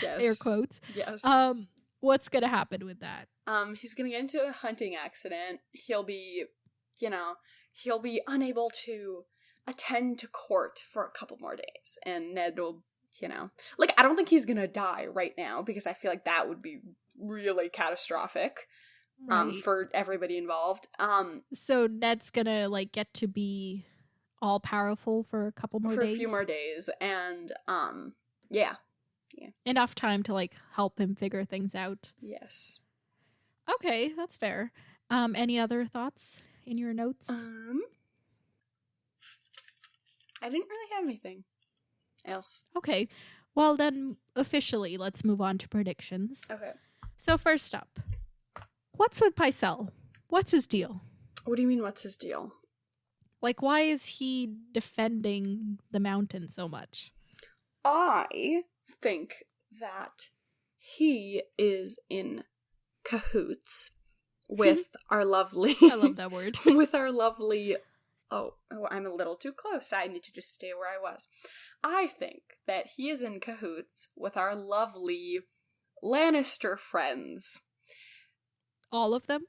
B: Yes.
A: Air quotes.
B: Yes.
A: What's gonna happen with that?
B: He's gonna get into a hunting accident. He'll be unable to attend to court for a couple more days. And Ned will, like, I don't think he's gonna die right now, because I feel like that would be really catastrophic.
A: Right.
B: For everybody involved.
A: So Ned's gonna, like, get to be all powerful for a couple more days?
B: For a few more days, and, yeah.
A: Enough time to, like, help him figure things out.
B: Yes.
A: Okay, that's fair. Any other thoughts in your notes?
B: I didn't really have anything else.
A: Okay, well then, officially, let's move on to predictions.
B: Okay.
A: So first up, what's with Pycelle? What's his deal?
B: What do you mean, what's his deal?
A: Like, why is he defending the mountain so much?
B: I think that he is in cahoots with our lovely...
A: I love that word.
B: with our lovely... Oh, I'm a little too close. I need to just stay where I was. I think that he is in cahoots with our lovely Lannister friends.
A: All of them?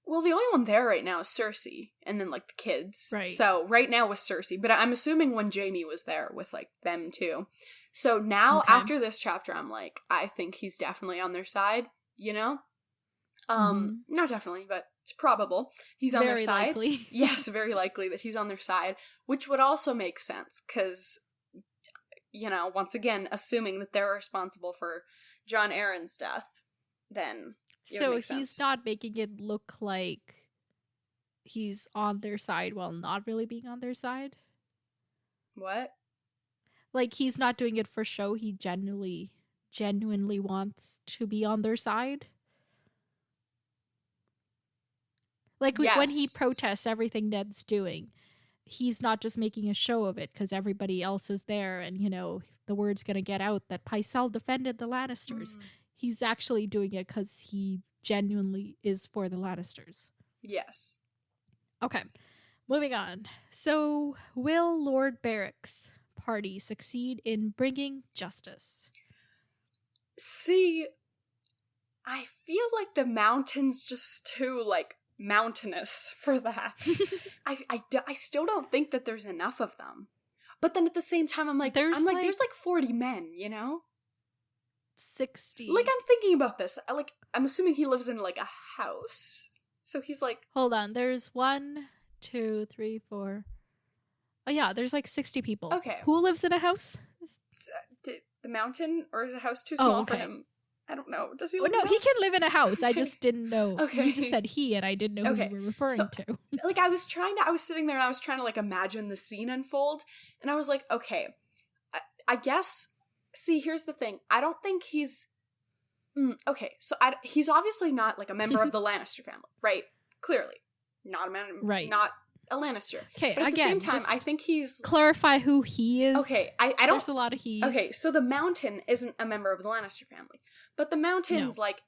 B: Well, the only one there right now is Cersei, and then, like, the kids.
A: Right.
B: So, right now was Cersei, but I'm assuming when Jaime was there with, like, them too. So now, after this chapter, I'm like, I think he's definitely on their side, Not definitely, but it's probable. He's on their side.
A: Very likely.
B: Yes, very likely that he's on their side, which would also make sense, because, once again, assuming that they're responsible for Jon Arryn's death, then...
A: So he's not making it look like he's on their side while not really being on their side?
B: What?
A: Like, he's not doing it for show, he genuinely wants to be on their side? Like, when he protests everything Ned's doing, he's not just making a show of it because everybody else is there and, the word's gonna get out that Pycelle defended the Lannisters. He's actually doing it because he genuinely is for the Lannisters.
B: Yes.
A: Okay, moving on. So, will Lord Barrick's party succeed in bringing justice?
B: See, I feel like the mountain's just too, like, mountainous for that. I still don't think that there's enough of them. But then at the same time, I'm like, there's like 40 men,
A: 60.
B: Like, I'm thinking about this. Like, I'm assuming he lives in, like, a house. So he's like...
A: Hold on. There's 1, 2, 3, 4... Oh, yeah. There's, like, 60 people.
B: Okay.
A: Who lives in a house?
B: The mountain? Or is a house too small for him? I don't know. Does he live in a house?
A: No, he can live in a house.
B: Okay.
A: I just didn't know.
B: Okay.
A: You just said he, and I didn't know who you were referring to.
B: Like, I was sitting there and I was trying to, like, imagine the scene unfold. And I was like, okay, I guess... See, here's the thing. I don't think he's... okay, so he's obviously not, like, a member of the Lannister family, right? Clearly. not a
A: Right.
B: not a Lannister.
A: Okay,
B: But at
A: again,
B: the same time, I think he's...
A: clarify who he is.
B: Okay, I don't...
A: There's a lot of he's.
B: Okay, so the Mountain isn't a member of the Lannister family. But the Mountain's, like,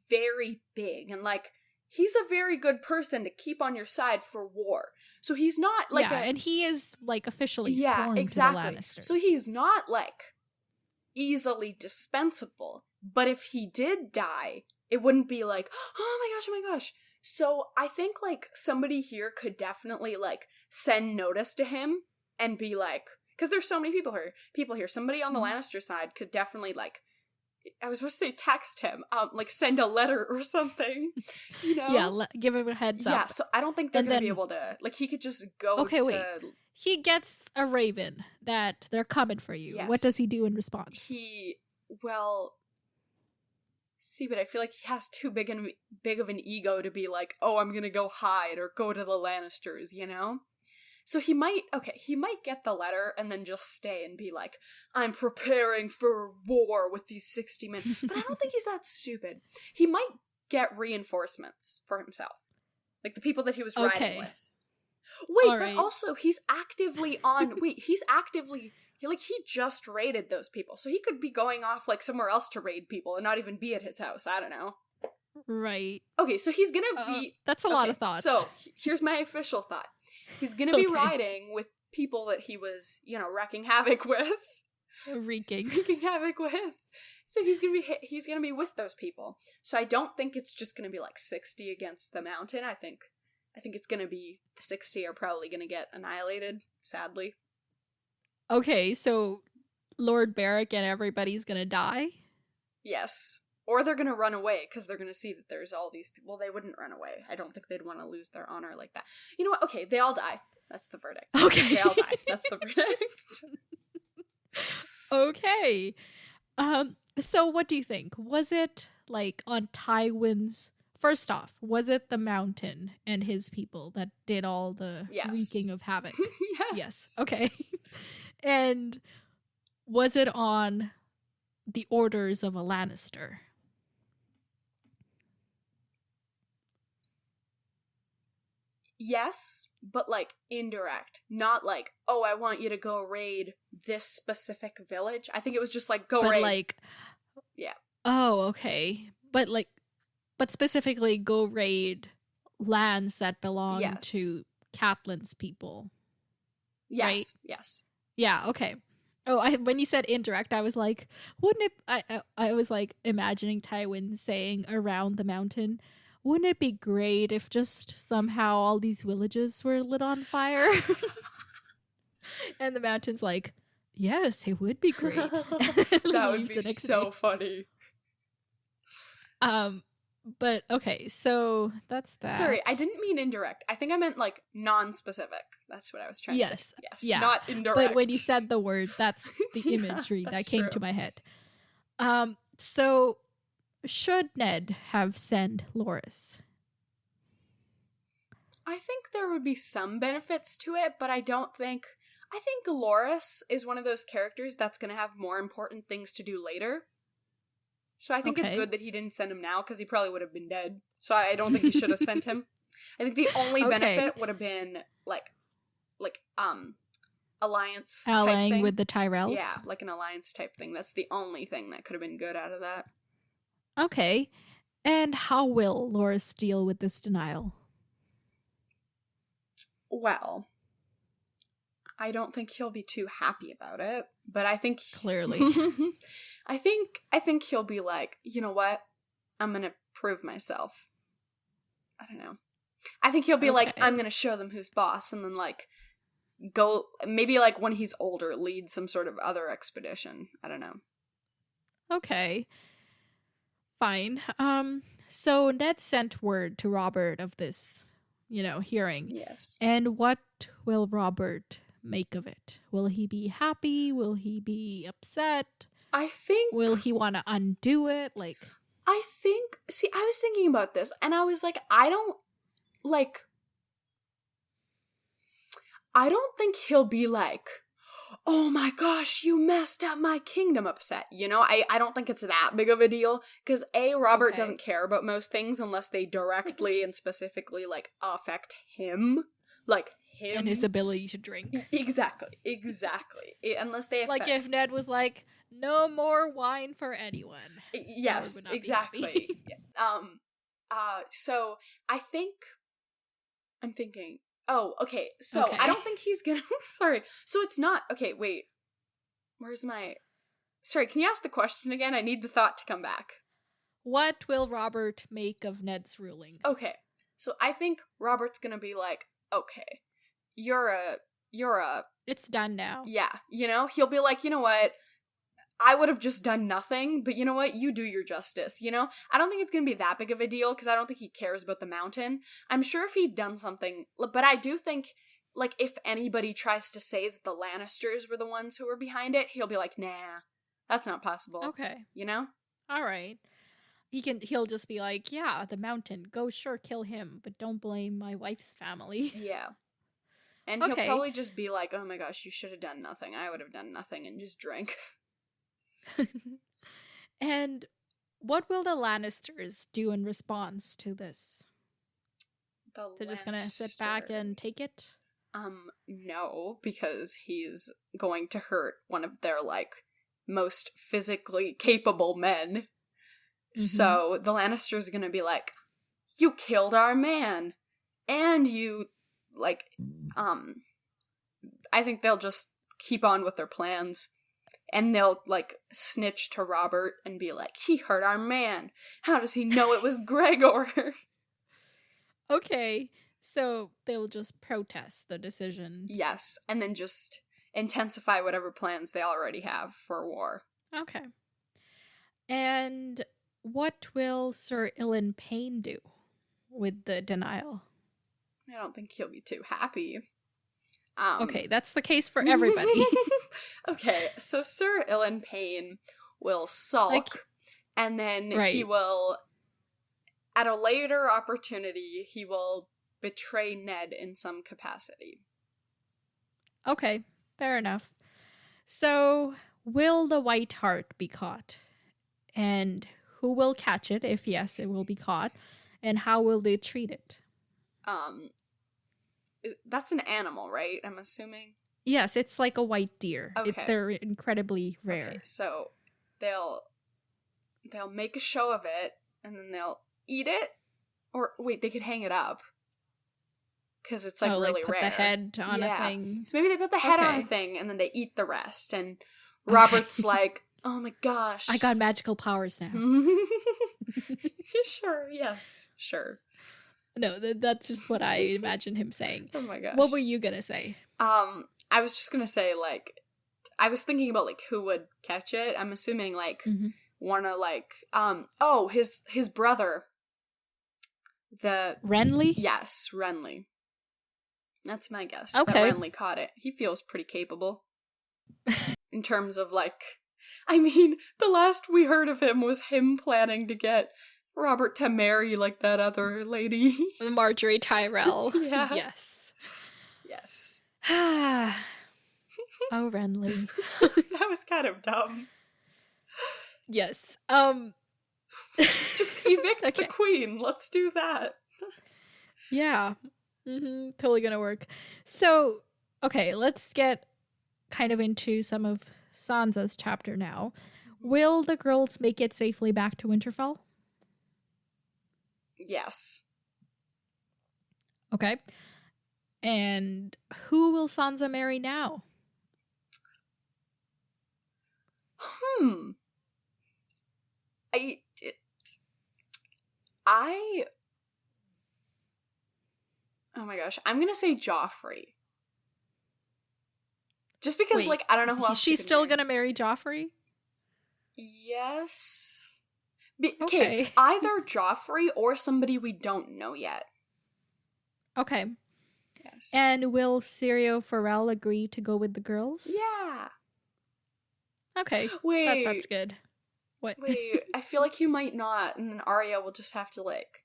B: very big. And, like, he's a very good person to keep on your side for war. So he's not, like,
A: and he is, like, officially
B: yeah,
A: sworn
B: exactly.
A: to the Lannisters.
B: So he's not, like, easily dispensable. But if he did die, it wouldn't be like, oh my gosh. So I think, like, somebody here could definitely, like, send notice to him and be like, because there's so many people here. Somebody on the Lannister side could definitely, like, I was supposed to say text him, like, send a letter or something, you know?
A: Yeah, give him a heads up.
B: Yeah, so I don't think they're going to be able to, like, he could just go
A: wait. He gets a raven that they're coming for you.
B: Yes.
A: What does he do in response?
B: See, but I feel like he has too big of an ego to be like, oh, I'm gonna go hide or go to the Lannisters, you know? So he might get the letter and then just stay and be like, I'm preparing for war with these 60 men. But I don't think he's that stupid. He might get reinforcements for himself. Like the people that he was riding with. Wait, but also he's actively he just raided those people. So he could be going off, like, somewhere else to raid people and not even be at his house. I don't know.
A: Right.
B: Okay, so he's gonna be...
A: That's a lot of thoughts.
B: So, here's my official thought. He's gonna be riding with people that he was, wreaking havoc with.
A: Wreaking
B: havoc with. So he's gonna be with those people. So I don't think it's just gonna be, like, 60 against the Mountain. I think it's gonna be... The 60 are probably gonna get annihilated, sadly.
A: Okay, so Lord Beric and everybody's gonna die?
B: Yes. Or they're gonna run away, because they're gonna see that there's all these people. Well, they wouldn't run away. I don't think they'd want to lose their honor like that. You know what? Okay, they all die. That's the verdict.
A: Okay.
B: They all die. That's the verdict.
A: Okay. So what do you think? Was it, like, on Tywin's... First off, was it the Mountain and his people that did all the wreaking of havoc? Yes. Okay. And was it on the orders of a Lannister?
B: Yes, but, like, indirect. Not like, oh, I want you to go raid this specific village. I think it was just like, go raid.
A: Like,
B: yeah.
A: Oh, okay. But specifically go raid lands that belong to Catelyn's people.
B: Yes.
A: Right?
B: Yes.
A: Yeah, okay. Oh, when you said indirect, I was like, wouldn't it... I was, like, imagining Tywin saying around the Mountain, wouldn't it be great if just somehow all these villages were lit on fire? And the Mountain's like, yes, it would be great.
B: That would be so funny.
A: But, okay, so that's that.
B: Sorry, I didn't mean indirect. I think I meant, like, non-specific. That's what I was trying to say. Yes,
A: yeah.
B: Not indirect.
A: But when you said the word, that's the imagery that came to my head. So, should Ned have sent Loras?
B: I think there would be some benefits to it, but I think Loras is one of those characters that's going to have more important things to do later. So I think it's good that he didn't send him now, because he probably would have been dead. So I don't think he should have sent him. I think the only benefit would have been, like alliance type
A: allying
B: thing.
A: With the Tyrells?
B: Yeah, like an alliance type thing. That's the only thing that could have been good out of that.
A: Okay. And how will Loras deal with this denial?
B: Well, I don't think he'll be too happy about it, but I think...
A: Clearly.
B: I think he'll be like, you know what? I'm gonna prove myself. I don't know. I think he'll be like, I'm gonna show them who's boss, and then, like, go... Maybe, like, when he's older, lead some sort of other expedition. I don't know.
A: Okay. Fine. So Ned sent word to Robert of this, hearing.
B: Yes.
A: And what will Robert make of it? Will he be happy? Will he be upset? Will he want to undo it?
B: I was thinking about this, and I was like, I don't think he'll be like, oh my gosh, you messed up my kingdom upset. You know, I don't think it's that big of a deal, because Robert doesn't care about most things unless they directly and specifically, like, affect him. Like, him.
A: And his ability to drink.
B: Exactly. Unless they affect...
A: Like, if Ned was like, no more wine for anyone.
B: Yes, exactly. So, I'm thinking... Oh, okay. So, I don't think he's gonna... Sorry. So, it's not... Okay, wait. Where's my... Sorry, can you ask the question again? I need the thought to come back.
A: What will Robert make of Ned's ruling?
B: Okay. So, I think Robert's gonna be like, okay, you're a...
A: It's done now.
B: Yeah. You know? He'll be like, you know what? I would have just done nothing, but you know what? You do your justice, you know? I don't think it's gonna be that big of a deal, because I don't think he cares about the mountain. I'm sure if he'd done something, but I do think, like, if anybody tries to say that the Lannisters were the ones who were behind it, he'll be like, nah, that's not possible.
A: Okay.
B: You know?
A: Alright. He'll just be like, yeah, the mountain, go kill him, but don't blame my wife's family.
B: Yeah. And he'll probably just be like, oh my gosh, you should have done nothing. I would have done nothing and just drank.
A: And what will the Lannisters do in response to this? They're just gonna sit back and take it?
B: No, because he's going to hurt one of their, like, most physically capable men. Mm-hmm. So the Lannisters are gonna be like, you killed our man! And you, like, I think they'll just keep on with their plans. And they'll, like, snitch to Robert and be like, he hurt our man. How does he know it was Gregor?
A: Okay, so they'll just protest the decision.
B: Yes, and then just intensify whatever plans they already have for war.
A: Okay. And what will Sir Ilan Payne do with the denial?
B: I don't think he'll be too happy.
A: Okay, that's the case for everybody.
B: Okay, so Sir Ilan Payne will sulk, and then he will, at a later opportunity, he will betray Ned in some capacity.
A: Okay, fair enough. So, will the White Hart be caught? And who will catch it, if yes, it will be caught? And how will they treat it?
B: That's an animal, right? I'm assuming?
A: Yes, it's like a white deer.
B: Okay.
A: They're incredibly rare.
B: Okay, so they'll make a show of it, and then they'll eat it? Or, wait, they could hang it up. Because it's, like, really
A: put
B: rare.
A: the head on a thing.
B: So maybe they put the head on a thing, and then they eat the rest, and Robert's like, oh my gosh.
A: I got magical powers now.
B: Sure, yes, sure.
A: No, that's just what I imagine him saying.
B: Oh my gosh.
A: What were you gonna say?
B: I was just gonna say, like, I was thinking about, like, who would catch it. I'm assuming, like, one of, like, his brother. The...
A: Renly?
B: Yes, Renly. That's my guess.
A: Okay.
B: That Renly caught it. He feels pretty capable. In terms of, like... I mean, the last we heard of him was him planning to get Robert to marry, like, that other lady.
A: Marjorie Tyrell.
B: Yeah.
A: Yes.
B: Yes.
A: Oh, Renly.
B: That was kind of dumb.
A: Yes.
B: Just evict the queen. Let's do that.
A: Yeah. Totally gonna work. So, okay, let's get kind of into some of Sansa's chapter now. Will the girls make it safely back to Winterfell?
B: Yes.
A: Okay. And who will Sansa marry now?
B: Oh my gosh, I'm gonna say Joffrey. Just because, like, I don't know who else
A: she's still gonna marry Joffrey?
B: Yes.
A: Okay.
B: Either Joffrey or somebody we don't know yet.
A: Okay.
B: Yes.
A: And will Syrio Forel agree to go with the girls?
B: Yeah.
A: Okay.
B: Wait.
A: That's good. What?
B: Wait, I feel like you might not, and then Arya will just have to, like,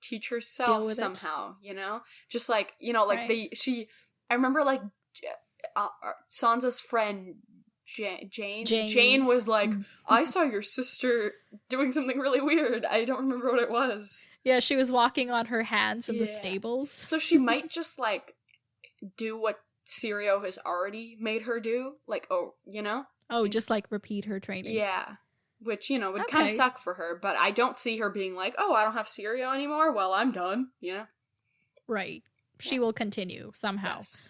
B: teach herself somehow, you know? Just, like, you know, like, I remember, like, Sansa's friend Jane was like, I saw your sister doing something really weird. I don't remember what it was.
A: Yeah, she was walking on her hands in the stables.
B: So she might just, like, do what Syrio has already made her do. Like,
A: just, like, repeat her training.
B: Yeah. Which, would kind of suck for her. But I don't see her being like, oh, I don't have Syrio anymore? Well, I'm done.
A: Right. She will continue somehow.
B: Yes.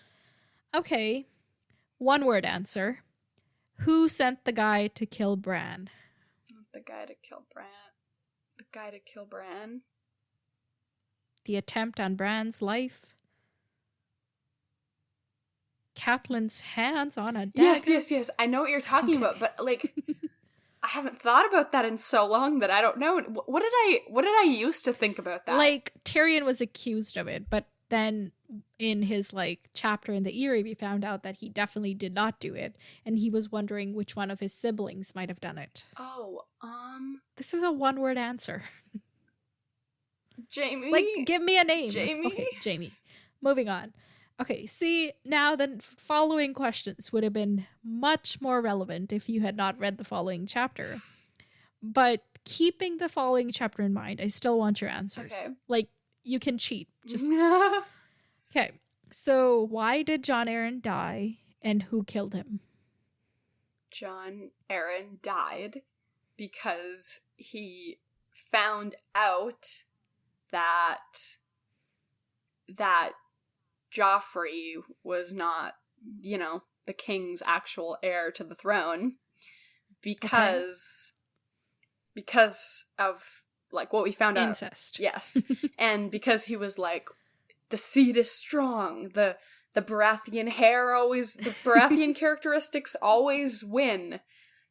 A: Okay. One word answer. Who sent the guy to kill Bran?
B: The guy to kill Bran?
A: The attempt on Bran's life? Catelyn's hands on a dagger?
B: Yes. I know what you're talking about, but, like, I haven't thought about that in so long that I don't know. What did I used to think about that?
A: Like, Tyrion was accused of it, but then in his, like, chapter in the Eyrie, we found out that he definitely did not do it, and he was wondering which one of his siblings might have done it.
B: Oh,
A: This is a one-word answer.
B: Jamie?
A: Like, give me a name.
B: Jamie?
A: Okay, Jamie. Moving on. Okay, see, now the following questions would have been much more relevant if you had not read the following chapter. But keeping the following chapter in mind, I still want your answers.
B: Okay.
A: Like, you can cheat. Just okay. So, why did Jon Arryn die, and who killed him?
B: Jon Arryn died because he found out that Joffrey was not, the king's actual heir to the throne because of, like, what we found out.
A: Incest.
B: Yes. And because he was like, the seed is strong, the Baratheon the Baratheon characteristics always win.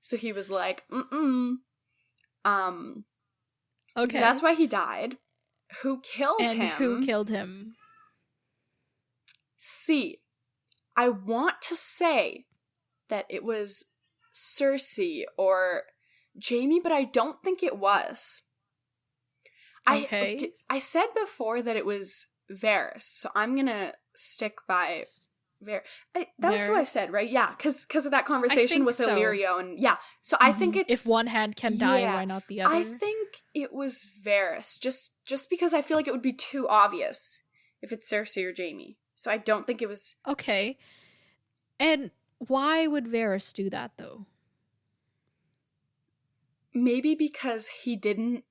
B: So he was like, Okay. So that's why he died. Who killed him?
A: And who killed him?
B: See, I want to say that it was Cersei or Jaime, but I don't think it was.
A: Okay.
B: I said before that it was Varys, so I'm gonna stick by Varys. That was who I said, right? Yeah, because of that conversation with Illyrio, and yeah. So I think it's,
A: if one hand can die, why not the other?
B: I think it was Varys, just because I feel like it would be too obvious if it's Cersei or Jaime. So I don't think it was.
A: Okay. And why would Varys do that, though?
B: Maybe because he didn't,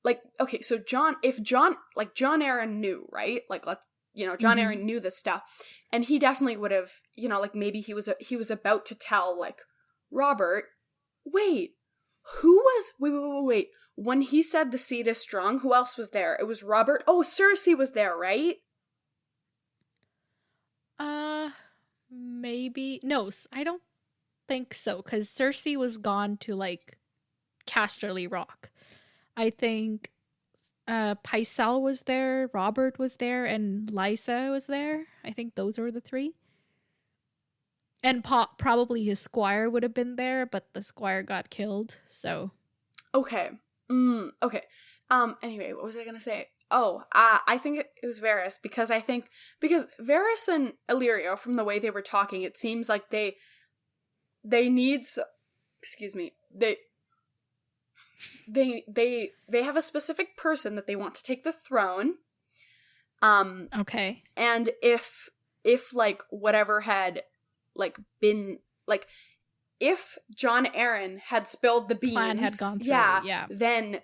B: like, okay, so Jon Arryn knew, right? Like, Jon Arryn knew this stuff, and he definitely would have, like, maybe he was about to tell, like, Robert, wait, when he said the seed is strong, who else was there? It was Robert. Oh, Cersei was there, right?
A: Maybe. No, I don't think so, because Cersei was gone to, like, Casterly Rock. I think Pycelle was there, Robert was there, and Lysa was there. I think those were the three. And probably his squire would have been there, but the squire got killed, so.
B: Okay. Okay. Anyway, what was I gonna say? Oh, I think it was Varys, because Varys and Illyrio, from the way they were talking, it seems like they need, excuse me, they have a specific person that they want to take the throne.
A: Okay.
B: And if like whatever had, like, been, like, if Jon Arryn had spilled the beans,
A: plan had gone through, yeah.
B: Then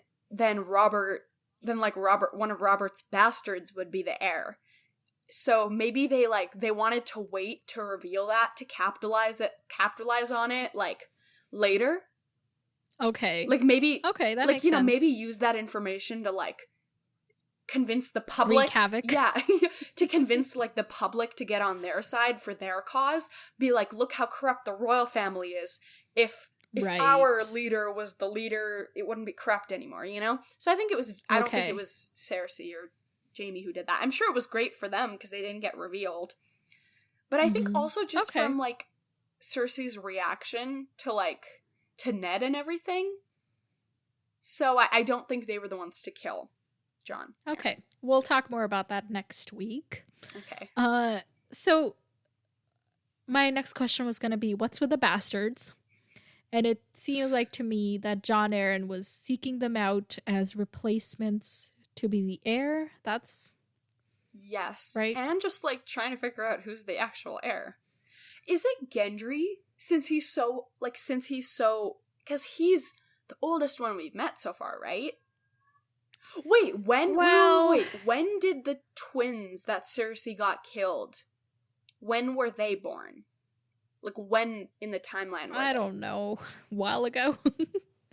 B: one of Robert's bastards would be the heir. So maybe they wanted to wait to reveal that, to capitalize on it, like, later.
A: Okay.
B: Like, maybe,
A: okay, that makes sense.
B: maybe use that information to, like, convince the public.
A: Wreak havoc.
B: Yeah. To convince, like, the public to get on their side for their cause. Be like, look how corrupt the royal family is. If
A: right.
B: our leader was the leader, it wouldn't be corrupt anymore, So I think it was, I don't think it was Cersei or Jaime who did that. I'm sure it was great for them because they didn't get revealed. But I think also just from, like, Cersei's reaction to Ned and everything. So I don't think they were the ones to kill Jon.
A: Okay. We'll talk more about that next week.
B: Okay.
A: So my next question was going to be, what's with the bastards? And it seems like to me that Jon Arryn was seeking them out as replacements to be the heir. That's
B: Yes.
A: right.
B: And just like trying to figure out who's the actual heir. Is it Gendry? Since he's so because he's the oldest one we've met so far, right? Wait, when did the twins that Cersei got killed? When were they born? Like, when in the timeline were
A: I
B: they?
A: don't know. A while ago.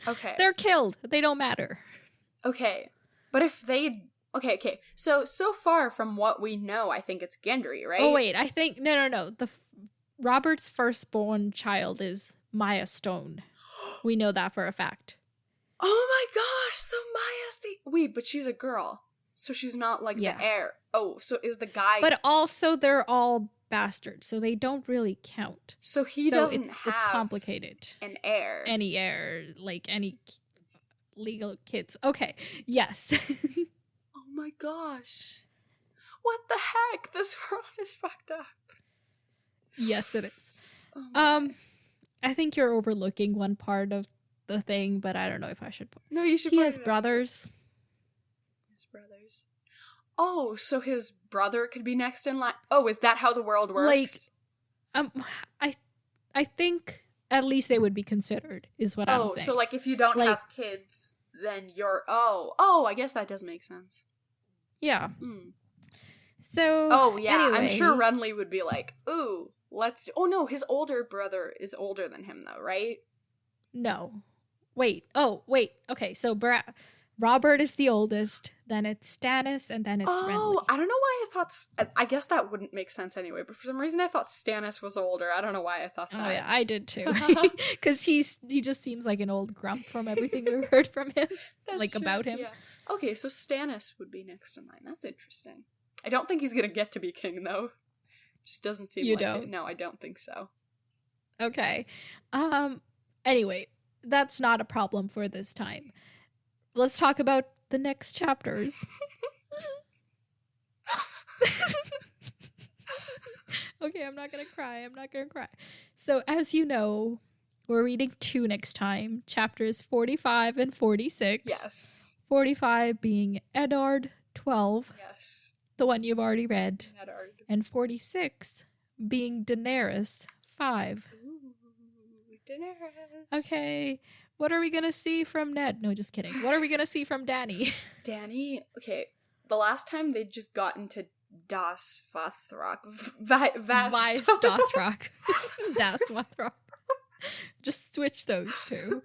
B: Okay.
A: They're killed. They don't matter.
B: Okay. But if they... Okay. So far from what we know, I think it's Gendry, right?
A: Oh, wait. I think... No. Robert's firstborn child is Maya Stone. We know that for a fact.
B: Oh my gosh! So Maya's the... Wait, but she's a girl. So she's not, like, the heir. Oh, so is the guy...
A: But also, they're all bastards, so they don't really count.
B: So he doesn't have
A: it's complicated.
B: An heir.
A: Any heir, like any legal kids. Okay, yes.
B: Oh my gosh. What the heck? This world is fucked up.
A: Yes, it is.
B: Oh
A: I think you're overlooking one part of the thing, but I don't know if I should.
B: No, you should.
A: He has brothers.
B: His brothers. Oh, so his brother could be next in line. Oh, is that how the world works?
A: Like, I think at least they would be considered, is what I'm saying.
B: Oh, so like if you don't have kids, then you're... Oh, I guess that does make sense.
A: Yeah.
B: Mm.
A: So,
B: oh, yeah,
A: anyway.
B: I'm sure Renly would be like, ooh, let's... Oh, no, his older brother is older than him, though, right?
A: No. Wait. Okay, so Robert is the oldest, then it's Stannis, and then it's Renly.
B: Oh, I don't know why I thought... I guess that wouldn't make sense anyway, but for some reason I thought Stannis was older. I don't know why I thought that.
A: Oh, yeah, I did too. Because he just seems like an old grump from everything we've heard from him. Like, true. About him.
B: Yeah. Okay, so Stannis would be next in line. That's interesting. I don't think he's gonna get to be king, though. Just doesn't seem like it. No, I don't think so.
A: Okay. Anyway, that's not a problem for this time. Let's talk about the next chapters. Okay, I'm not gonna cry. So, as you know, we're reading 2 next time. Chapters 45 and 46.
B: Yes.
A: 45 being Eddard 12.
B: Yes.
A: The one you've already read.
B: Eddard.
A: And 46 being Daenerys 5.
B: Ooh, Daenerys.
A: Okay. What are we going to see from Ned? No, just kidding. What are we going to see from Dany?
B: Dany? Okay. The last time they just got into Das Vathrock.
A: Vastothrock. Das Vathrock. Just switch those two.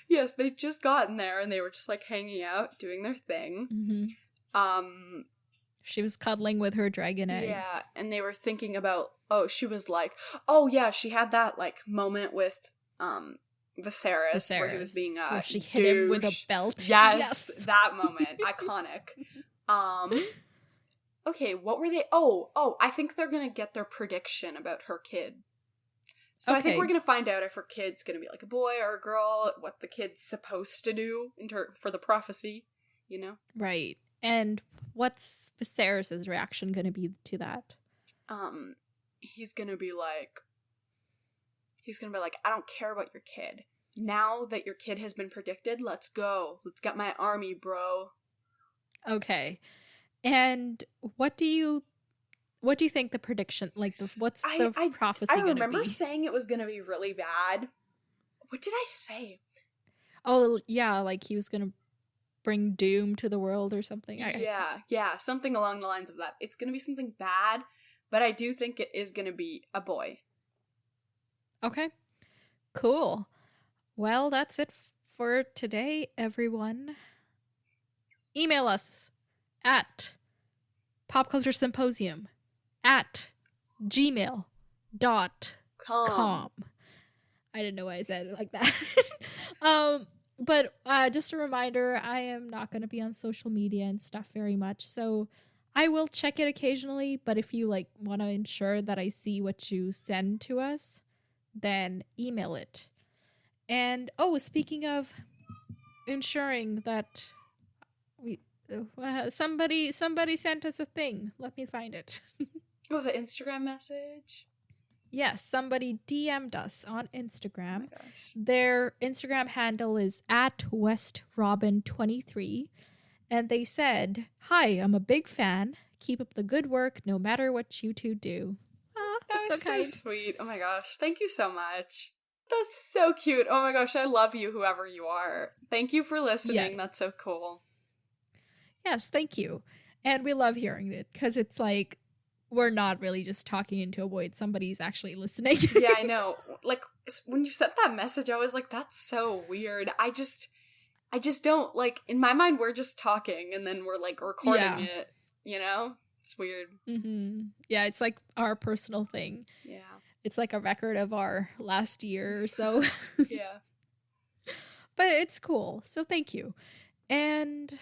B: Yes, they just gotten there and they were just like hanging out, doing their thing.
A: Mm-hmm. She was cuddling with her dragon eggs.
B: Yeah, and they were thinking about, she was like, oh yeah, she had that like moment with Viserys where he was being
A: where she hit him with a belt.
B: Yes. That moment. Iconic. Okay, what were they? Oh, I think they're gonna get their prediction about her kid. So I think we're gonna find out if her kid's gonna be like a boy or a girl, what the kid's supposed to do for the prophecy, you know?
A: Right. And what's Viserys' reaction gonna be to that?
B: He's gonna be like, I don't care about your kid. Now that your kid has been predicted, let's go. Let's get my army, bro.
A: Okay. And what do you think the prediction, like, what's the prophecy gonna be?
B: I remember saying it was gonna be really bad. What did I say?
A: Oh, yeah, like he was gonna bring doom to the world or something.
B: Yeah, something along the lines of that. It's gonna be something bad, but I do think it is gonna be a boy.
A: Okay. Cool. Well, that's it for today, everyone. Email us at popculturesymposium@gmail.com. I didn't know why I said it like that. But just a reminder, I am not going to be on social media and stuff very much, so I will check it occasionally, but if you want to ensure that I see what you send to us, then email it. And speaking of ensuring that somebody sent us a thing. Let me find it.
B: Oh, the Instagram message?
A: Yes, somebody DM'd us on Instagram.
B: Oh my gosh.
A: Their Instagram handle is at WestRobin23. And they said, "Hi, I'm a big fan. Keep up the good work no matter what you two do." Ah,
B: That
A: that's
B: was
A: so
B: so
A: kind.
B: sweet. Oh my gosh. Thank you so much. That's so cute. Oh my gosh, I love you, whoever you are. Thank you for listening.
A: Yes.
B: That's so cool.
A: Yes, thank you. And we love hearing it because it's like we're not really just talking into a void. Somebody's actually listening.
B: Yeah, I know. Like, when you sent that message, I was like, that's so weird. I just don't, like, in my mind, we're just talking and then we're, like, recording it, you know? It's weird.
A: Mm-hmm. Yeah, it's like our personal thing.
B: Yeah.
A: It's like a record of our last year or so.
B: Yeah.
A: But it's cool. So thank you. And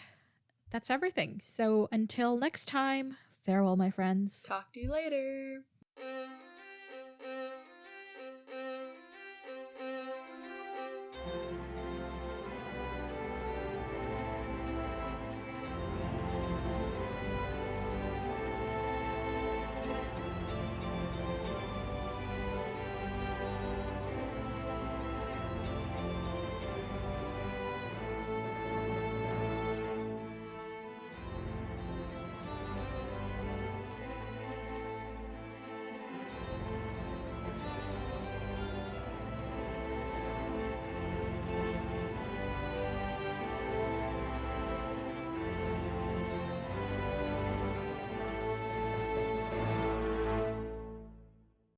A: that's everything. So until next time, farewell, my friends.
B: Talk to you later.